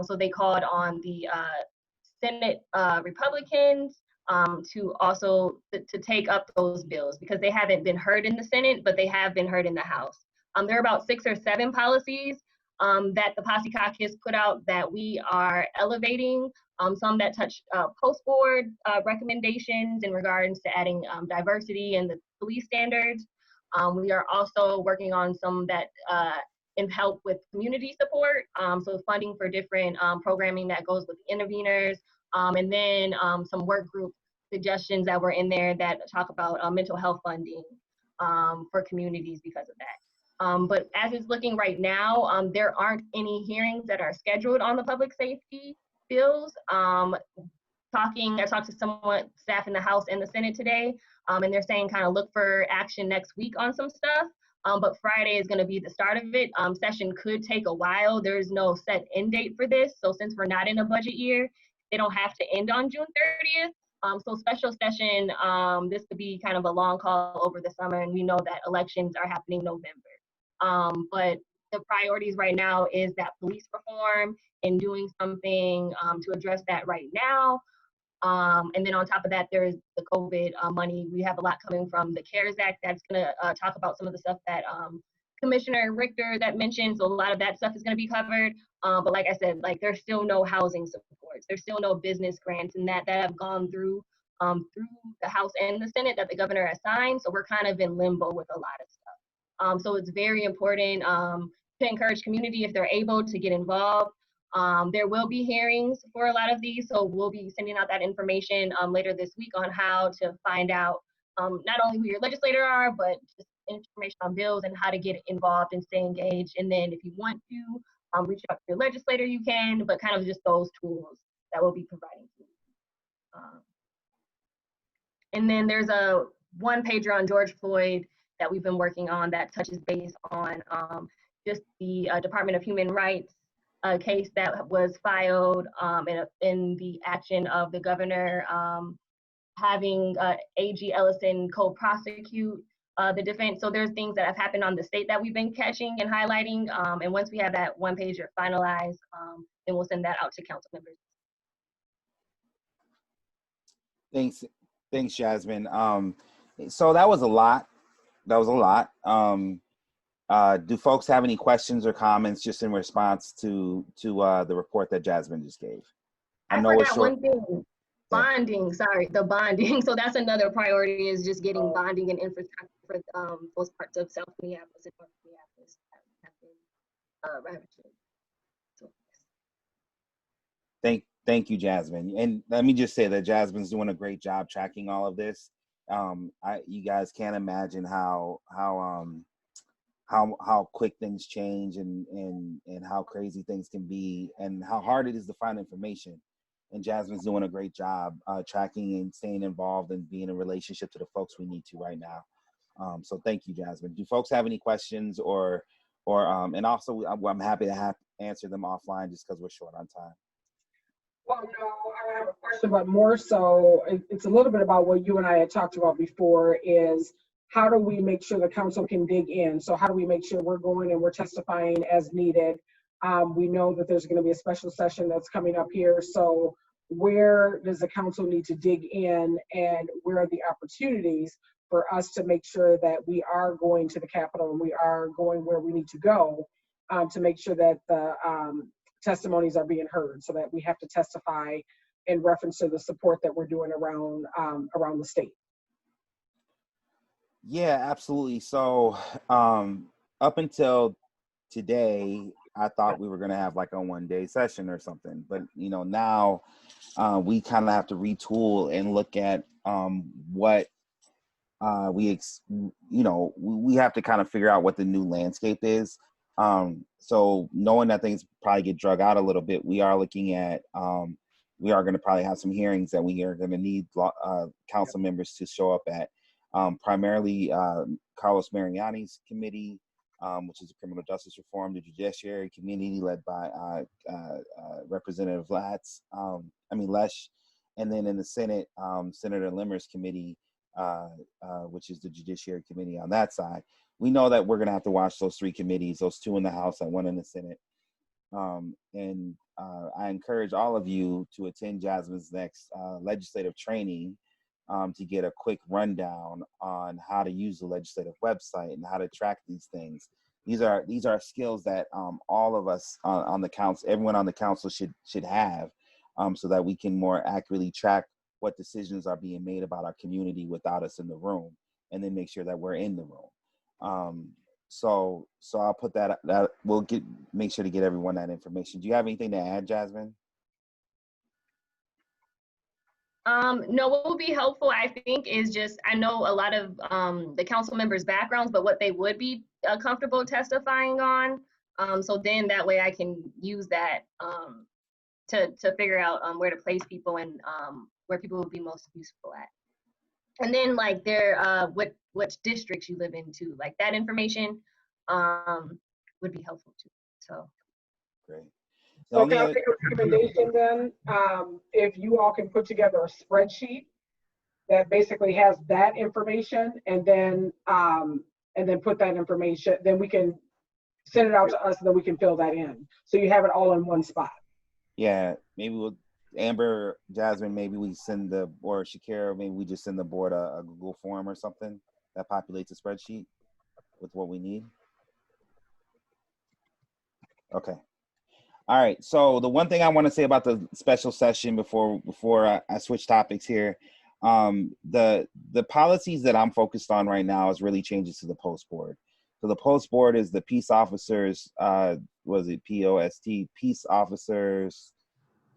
S16: So they called on the Senate Republicans to also to take up those bills because they haven't been heard in the Senate, but they have been heard in the House. There are about 6 or 7 policies that the Posse Caucus put out that we are elevating, some that touch post-board recommendations in regards to adding diversity and the police standards. We are also working on some that help with community support, so funding for different programming that goes with interveners, and then some work group suggestions that were in there that talk about mental health funding for communities because of that. But as it's looking right now, there aren't any hearings that are scheduled on the public safety bills. I talked to someone, staff in the House and the Senate today, and they're saying kind of look for action next week on some stuff. But Friday is going to be the start of it. Session could take a while. There's no set end date for this. So since we're not in a budget year, they don't have to end on June 30th. So special session, this could be kind of a long call over the summer, and we know that elections are happening November. But the priorities right now is that police reform and doing something to address that right now. And then on top of that, there's the COVID money. We have a lot coming from the CARES Act that's going to talk about some of the stuff that Commissioner Richter that mentioned. So a lot of that stuff is going to be covered. But like I said, like there's still no housing supports. There's still no business grants and that have gone through the House and the Senate that the governor has signed. So we're kind of in limbo with a lot of stuff. So it's very important to encourage community if they're able to get involved. There will be hearings for a lot of these, so we'll be sending out that information later this week on how to find out not only who your legislator are, but just information on bills and how to get involved and stay engaged. And then if you want to reach out to your legislator, you can, but kind of just those tools that we'll be providing to you. And then there's a one-pager on George Floyd that we've been working on that touches base on just the Department of Human Rights case that was filed in the action of the governor having A.G. Ellison co-prosecute the defense. So there's things that have happened on the state that we've been catching and highlighting. And once we have that one pager finalized, then we'll send that out to council members.
S6: Thanks, Jasmine. So that was a lot. Do folks have any questions or comments just in response to the report that Jasmine just gave?
S16: I forgot one thing. Bonding, sorry, the bonding. So that's another priority is just getting bonding and infrastructure for those parts of South Minneapolis and North Minneapolis that have been ravaged. So,
S6: yes. Thank you, Jasmine. And let me just say that Jasmine's doing a great job tracking all of this. You guys can't imagine how quick things change and how crazy things can be and how hard it is to find information. And Jasmine's doing a great job tracking and staying involved and being in relationship to the folks we need to right now. So thank you, Jasmine. Do folks have any questions or and also I'm happy to answer them offline just because we're short on time.
S1: Well, no, I have a question, but more so, it's a little bit about what you and I had talked about before is how do we make sure the council can dig in? So how do we make sure we're going and we're testifying as needed? We know that there's going to be a special session that's coming up here. So where does the council need to dig in and where are the opportunities for us to make sure that we are going to the Capitol and we are going where we need to go to make sure that the testimonies are being heard so that we have to testify in reference to the support that we're doing around the state.
S6: Yeah, absolutely. So up until today, I thought we were going to have like a 1-day session or something, but now we kind of have to retool and look at what we have to kind of figure out what the new landscape is. So knowing that things probably get drug out a little bit, we are looking at we are going to probably have some hearings that we are going to need council members to show up at. Primarily Carlos Mariani's committee, which is the criminal justice reform, the judiciary committee led by Representative Lesh, and then in the Senate, Senator Limmer's committee, which is the Judiciary Committee on that side. We know that we're going to have to watch those 3 committees, those 2 in the House and 1 in the Senate. I encourage all of you to attend Jasmine's next legislative training to get a quick rundown on how to use the legislative website and how to track these things. These are skills that all of us on the council, everyone on the council should have, so that we can more accurately track what decisions are being made about our community without us in the room, and then make sure that we're in the room. So I'll put that we'll make sure to get everyone that information. Do you have anything to add, Jasmine?
S16: No, what would be helpful, I think, is just, I know a lot of the council members' backgrounds, but what they would be comfortable testifying on. So then that way I can use that to figure out where to place people and where people would be most useful at. And then like which districts you live into, like that information would be helpful too. So
S6: great.
S1: So can I make a recommendation then? If you all can put together a spreadsheet that basically has that information, and then put that information, then we can send it out to us, and then we can fill that in. So you have it all in one spot.
S6: Yeah, maybe Amber, Jasmine, maybe we send or Shakira, maybe we just send the board a Google form or something that populates a spreadsheet with what we need. Okay. All right. So the one thing I want to say about the special session before I switch topics here, the policies that I'm focused on right now is really changes to the post board. So the post board is the peace officers, was it POST, peace officers,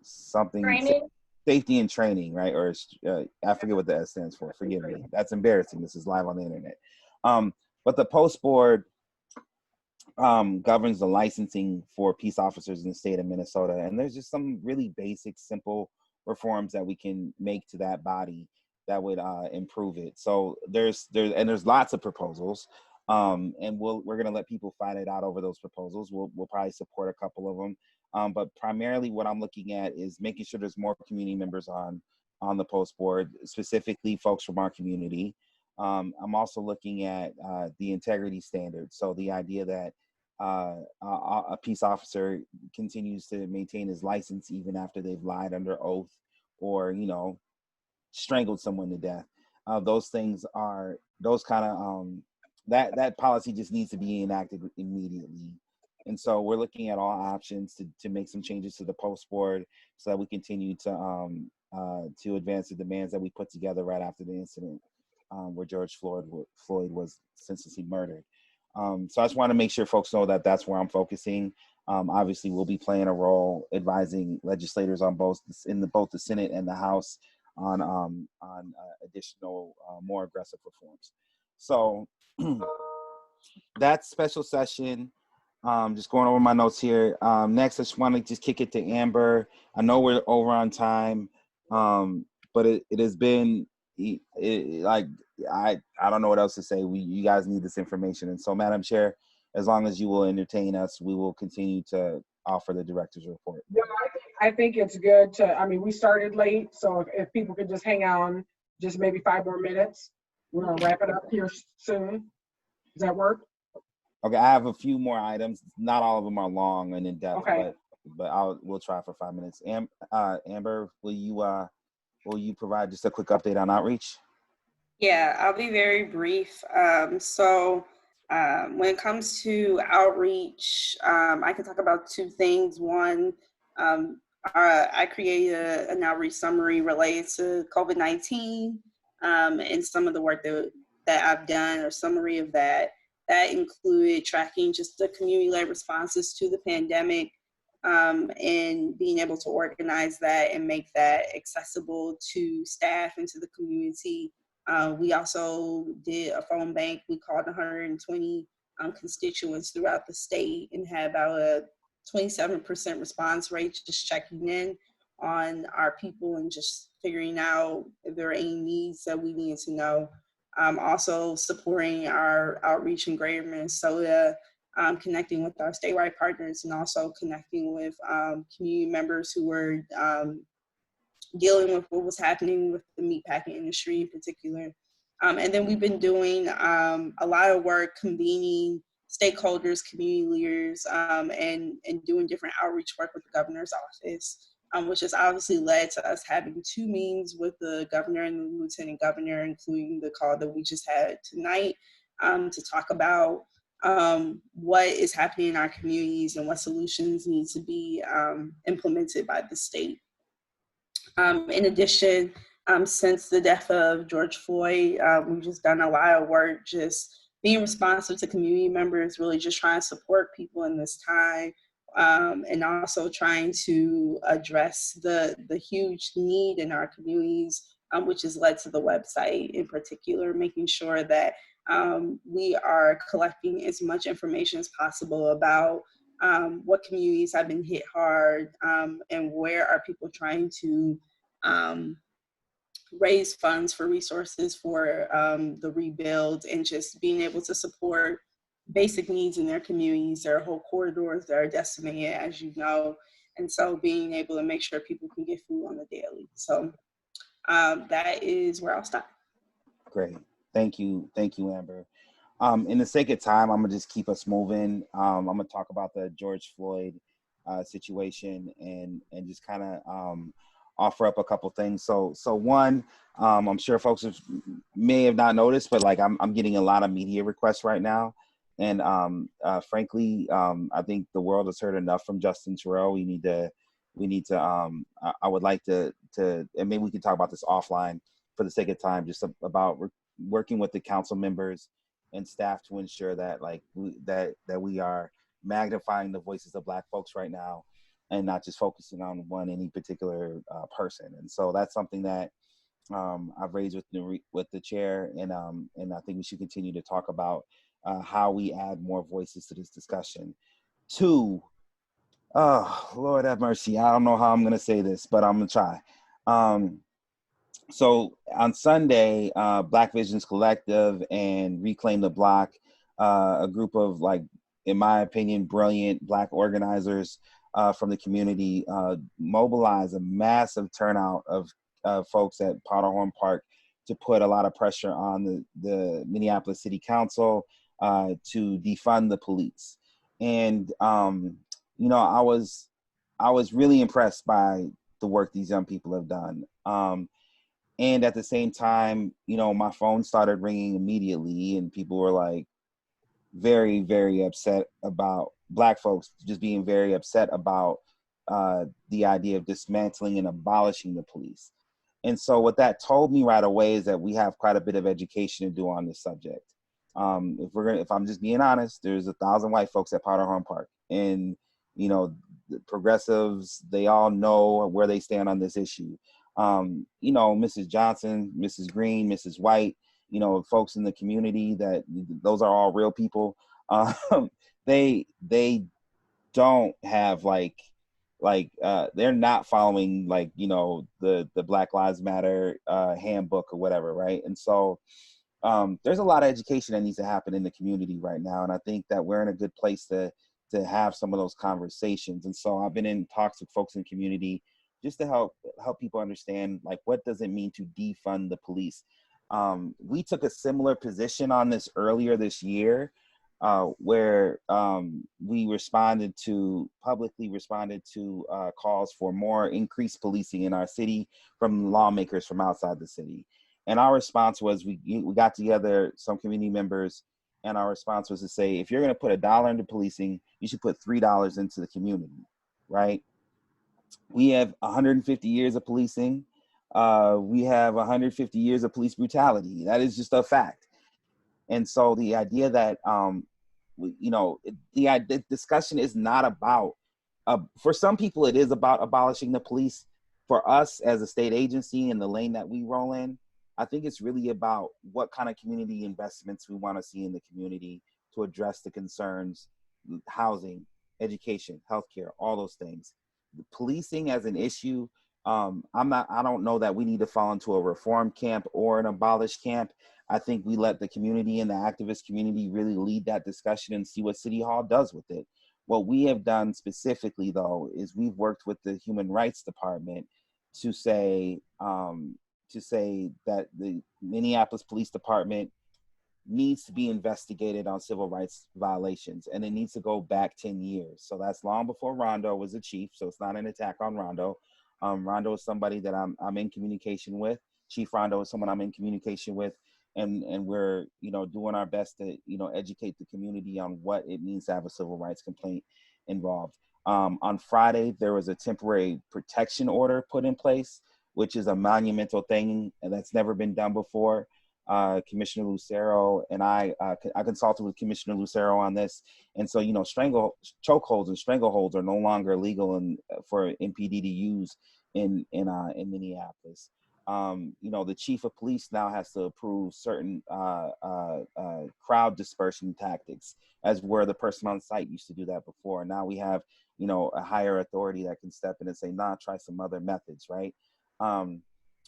S6: something,
S16: training?
S6: Safety and training, right? Or I forget what the S stands for. Forgive me. That's embarrassing. This is live on the internet. But the post board governs the licensing for peace officers in the state of Minnesota. And there's just some really basic, simple reforms that we can make to that body that would improve it. So there's lots of proposals. And we're going to let people fight it out over those proposals. We'll probably support a couple of them. But primarily what I'm looking at is making sure there's more community members on the post board, specifically folks from our community. I'm also looking at the integrity standards. So the idea that a peace officer continues to maintain his license even after they've lied under oath or, strangled someone to death. Those things are, those kind of, that policy just needs to be enacted immediately. And so we're looking at all options to make some changes to the post board so that we continue to advance the demands that we put together right after the incident where George Floyd was senselessly murdered. So I just want to make sure folks know that that's where I'm focusing. Obviously, we'll be playing a role advising legislators on both the Senate and the House on additional more aggressive reforms. So that's special session. Just going over my notes here. Next, I just want to just kick it to Amber. I know we're over on time, but it has been I don't know what else to say. You guys need this information, and so Madam Chair, as long as you will entertain us, we will continue to offer the director's report.
S1: Yeah, I think it's good to. I mean, we started late, so if people could just hang on, just maybe 5 more minutes. We're gonna wrap it up here soon. Does that work?
S6: Okay, I have a few more items. Not all of them are long and in depth,
S1: okay.
S6: but we'll try for 5 minutes. Amber, will you provide just a quick update on outreach?
S15: Yeah, I'll be very brief. So when it comes to outreach, I can talk about 2 things. One, I created an outreach summary related to COVID-19 and some of the work that that I've done, or summary of that, that included tracking just the community-led responses to the pandemic, and being able to organize that and make that accessible to staff and to the community. We also did a phone bank. We called 120 constituents throughout the state and had about a 27% response rate, just checking in on our people and just figuring out if there are any needs that we needed to know. Also supporting our outreach in Greater Minnesota, connecting with our statewide partners, and also connecting with community members who were dealing with what was happening with the meatpacking industry in particular. And then we've been doing a lot of work convening stakeholders, community leaders, and doing different outreach work with the governor's office, which has obviously led to us having 2 meetings with the governor and the lieutenant governor, including the call that we just had tonight, to talk about what is happening in our communities and what solutions need to be implemented by the state. In addition, since the death of George Floyd, we've just done a lot of work just being responsive to community members, really just trying to support people in this time, and also trying to address the huge need in our communities, which has led to the website in particular, making sure that we are collecting as much information as possible about what communities have been hit hard, and where are people trying to raise funds for resources for the rebuild, and just being able to support basic needs in their communities. There are whole corridors that are decimated, as you know, and so being able to make sure people can get food on the daily. So that is where I'll stop.
S6: Great. Thank you, Amber. In the sake of time, I'm gonna just keep us moving. I'm gonna talk about the George Floyd situation and just kind of offer up a couple things. So one, I'm sure folks may have not noticed, but like I'm getting a lot of media requests right now, and frankly, I think the world has heard enough from Justin Terrell. We need to. I would like to, and maybe we can talk about this offline for the sake of time, just about working with the council members and staff to ensure that that we are magnifying the voices of Black folks right now, and not just focusing on any particular person. And so that's something that I've raised with the chair, and I think we should continue to talk about how we add more voices to this discussion. 2, oh Lord have mercy, I don't know how I'm gonna say this, but I'm gonna try. So on Sunday, Black Visions Collective and Reclaim the Block, a group of, like, in my opinion, brilliant Black organizers from the community, mobilized a massive turnout of folks at Powderhorn Park to put a lot of pressure on the Minneapolis City Council to defund the police. And you know, I was really impressed by the work these young people have done. And at the same time, you know, my phone started ringing immediately, and people were like very, very upset about Black folks just being very upset about the idea of dismantling and abolishing the police. And so what that told me right away is that we have quite a bit of education to do on this subject. If I'm just being honest, there's 1,000 white folks at Powderhorn Park, and you know, the progressives, they all know where they stand on this issue. You know, Mrs. Johnson, Mrs. Green, Mrs. White, you know, folks in the community, that those are all real people. They don't have they're not following, like, you know, the Black Lives Matter handbook or whatever, right? And so there's a lot of education that needs to happen in the community right now, and I think that we're in a good place to have some of those conversations. And so I've been in talks with folks in the community just to help people understand, like, what does it mean to defund the police. We took a similar position on this earlier this year, where we publicly responded to calls for more increased policing in our city from lawmakers from outside the city. And our response was, we got together, some community members, and our response was to say, if you're going to put $1 into policing, you should put $3 into the community, right? We have 150 years of policing. We have 150 years of police brutality. That is just a fact. And so the idea that, the discussion is not about, for some people, it is about abolishing the police. For us as a state agency in the lane that we roll in, I think it's really about what kind of community investments we want to see in the community to address the concerns, housing, education, healthcare, all those things. Policing as an issue, I don't know that we need to fall into a reform camp or an abolish camp. I think we let the community and the activist community really lead that discussion and see what City Hall does with it. What we have done specifically, though, is we've worked with the Human Rights Department to say that the Minneapolis Police Department needs to be investigated on civil rights violations, and it needs to go back 10 years. So that's long before Rondo was a chief, so it's not an attack on Rondo. Rondo is somebody that I'm in communication with. Chief Rondo is someone I'm in communication with, and we're doing our best to educate the community on what it means to have a civil rights complaint involved. On Friday, there was a temporary protection order put in place, which is a monumental thing, and that's never been done before. Commissioner Lucero and I consulted with Commissioner Lucero on this, and so chokeholds and strangleholds are no longer legal for MPD to use in Minneapolis. The chief of police now has to approve certain crowd dispersion tactics, as where the person on site used to do that before. Now we have a higher authority that can step in and say, nah, try some other methods, right?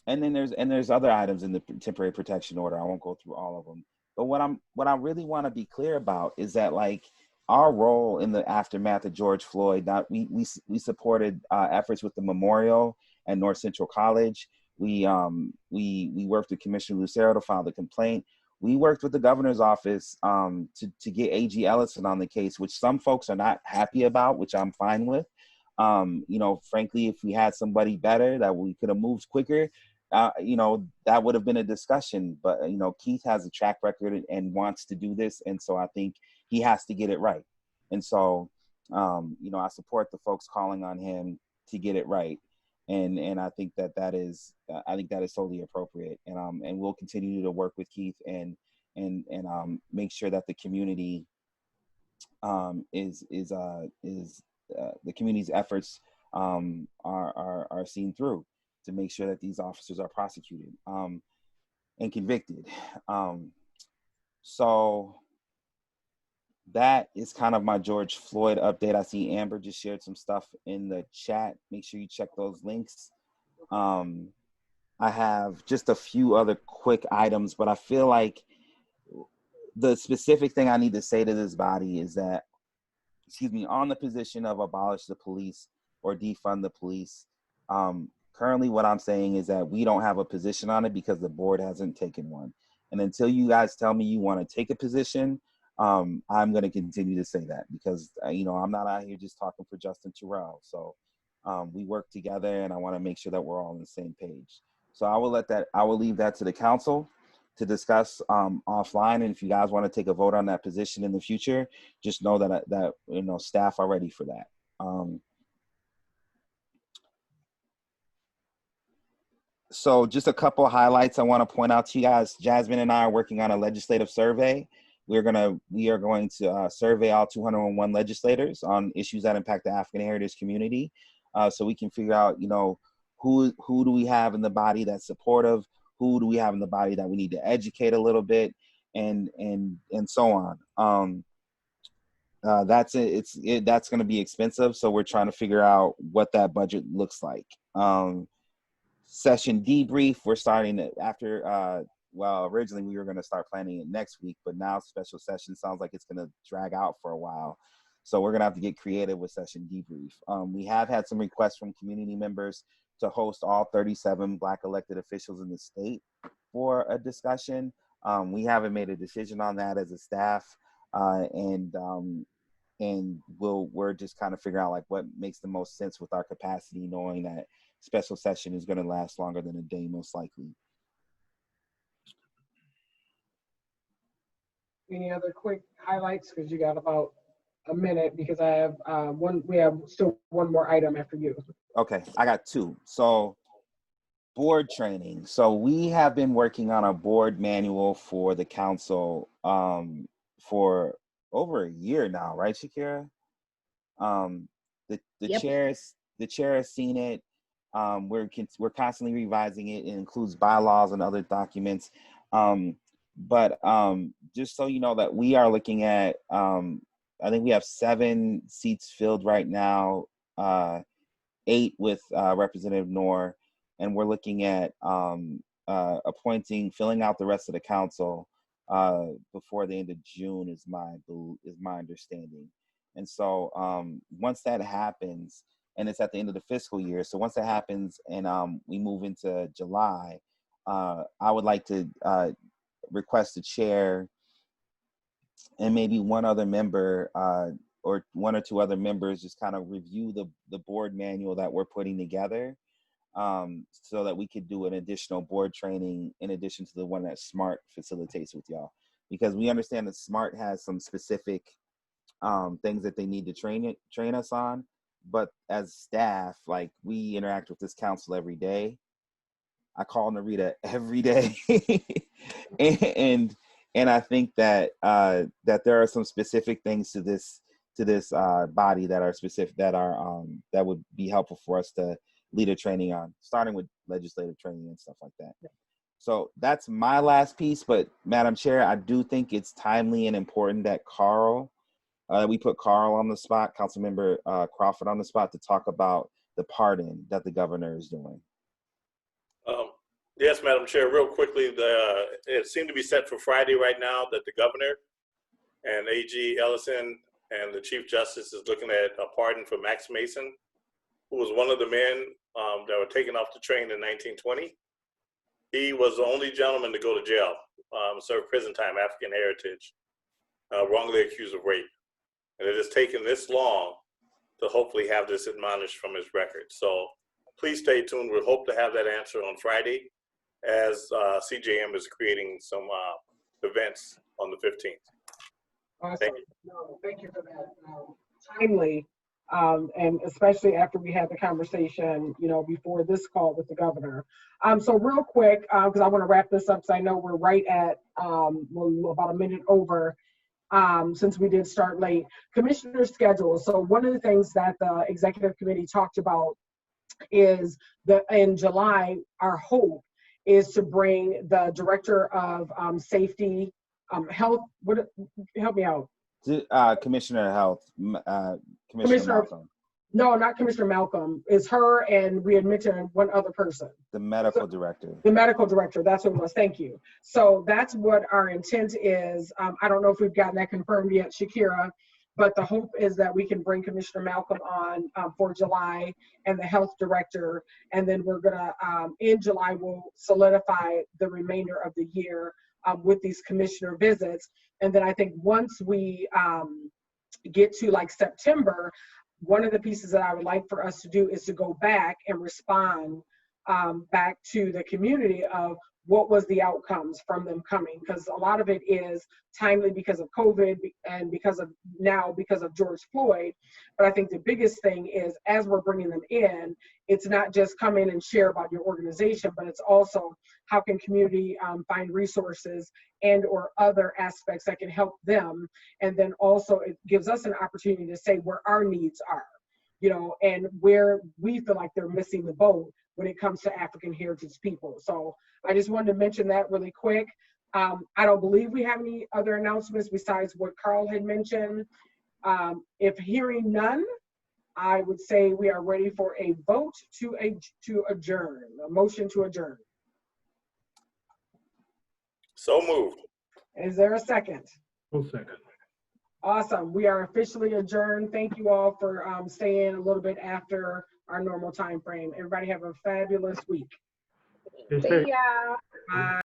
S6: And then there's other items in the temporary protection order. I won't go through all of them. But what I really want to be clear about is that, like, our role in the aftermath of George Floyd, we supported efforts with the memorial at North Central College. We worked with Commissioner Lucero to file the complaint. We worked with the governor's office to get A.G. Ellison on the case, which some folks are not happy about, which I'm fine with. Frankly, if we had somebody better that we could have moved quicker, that would have been a discussion. But, Keith has a track record and wants to do this. And so I think he has to get it right. And so, I support the folks calling on him to get it right. And I think that is totally appropriate. And we'll continue to work with Keith and make sure that the community the community's efforts are seen through to make sure that these officers are prosecuted and convicted. So that is kind of my George Floyd update. I see Amber just shared some stuff in the chat. Make sure you check those links. I have just a few other quick items, but I feel like the specific thing I need to say to this body is that, on the position of abolish the police or defund the police, currently what I'm saying is that we don't have a position on it because the board hasn't taken one. And until you guys tell me you want to take a position, I'm going to continue to say that because, I'm not out here just talking for Justin Terrell. So we work together and I want to make sure that we're all on the same page. So I will leave that to the council to discuss offline. And if you guys want to take a vote on that position in the future, just know that staff are ready for that. So just a couple of highlights I want to point out to you guys. Jasmine and I are working on a legislative survey. We are going to survey all 201 legislators on issues that impact the African Heritage community, so we can figure out, who do we have in the body that's supportive, who do we have in the body that we need to educate a little bit, and so on. That's going to be expensive, so we're trying to figure out what that budget looks like. Session debrief, we're starting after. Originally we were going to start planning it next week, but now special session sounds like it's going to drag out for a while. So we're going to have to get creative with session debrief. We have had some requests from community members to host all 37 Black elected officials in the state for a discussion. We haven't made a decision on that as a staff, and we're just kind of figuring out like what makes the most sense with our capacity, knowing that special session is going to last longer than a day most likely.
S1: Any other quick highlights? Because you got about a minute, because I have we have still one more item after you.
S6: Okay, I got two. So Board training. So we have been working on a board manual for the council for over a year now, right, Shakira? The
S16: Yep.
S6: chair has seen it. We're constantly revising it. It includes bylaws and other documents. But just so you know that we are looking at, I think we have 7 seats filled right now, 8 with Representative Noor, and we're looking at filling out the rest of the council before the end of June is my understanding. And so once that happens, and it's at the end of the fiscal year, so once that happens and we move into July, I would like to request the chair and maybe one other member or 1 or 2 other members just kind of review the board manual that we're putting together, so that we could do an additional board training in addition to the one that SMART facilitates with y'all. Because we understand that SMART has some specific things that they need to train us on. But as staff, like, we interact with this council every day. I call Narita every day. and I think that that there are some specific things to this body that are specific, that would be helpful for us to lead a training on, starting with legislative training and stuff like that. So that's my last piece. But Madam Chair, I do think it's timely and important that we put Carl on the spot, Councilmember Crawford on the spot, to talk about the pardon that the governor is doing.
S13: Yes, Madam Chair, real quickly, it seemed to be set for Friday right now that the governor and AG Ellison and the Chief Justice is looking at a pardon for Max Mason, who was one of the men that were taken off the train in 1920. He was the only gentleman to go to jail, serve prison time, African heritage, wrongly accused of rape. And it has taken this long to hopefully have this admonished from his record. So please stay tuned. We hope to have that answer on Friday as CJM is creating some events on the 15th.
S1: Awesome.
S13: Thank you.
S1: No, thank you for that. Timely, and especially after we had the conversation, before this call with the governor. So real quick, because I want to wrap this up, because I know we're right at about a minute over. Since we did start late, commissioner schedule. So one of the things that the executive committee talked about is that in July, our hope is to bring the director of safety, health. Help me out.
S6: Commissioner of Health, Commissioner Malcolm.
S1: No, not Commissioner Malcolm. It's her, and we had mentioned one other person.
S6: The medical director.
S1: The medical director, that's what it was. Thank you. So that's what our intent is. I don't know if we've gotten that confirmed yet, Shakira, but the hope is that we can bring Commissioner Malcolm on for July, and the health director, and then we're gonna, in July, we'll solidify the remainder of the year with these commissioner visits. And then I think once we get to like September, one of the pieces that I would like for us to do is to go back and respond back to the community of what was the outcomes from them coming, because a lot of it is timely because of COVID and because of George Floyd. But I think the biggest thing is, as we're bringing them in, it's not just come in and share about your organization, but it's also how can community find resources and or other aspects that can help them. And then also it gives us an opportunity to say where our needs are, and where we feel like they're missing the boat when it comes to African heritage people. So I just wanted to mention that really quick. I don't believe we have any other announcements besides what Carl had mentioned. If hearing none, I would say we are ready for a vote to adjourn, a motion to adjourn.
S13: So moved.
S1: Is there a second?
S14: Full second.
S1: Awesome. We are officially adjourned. Thank you all for staying a little bit after our normal time frame. Everybody have a fabulous week.
S14: Yes,
S1: See
S14: sir.
S1: ya. Bye.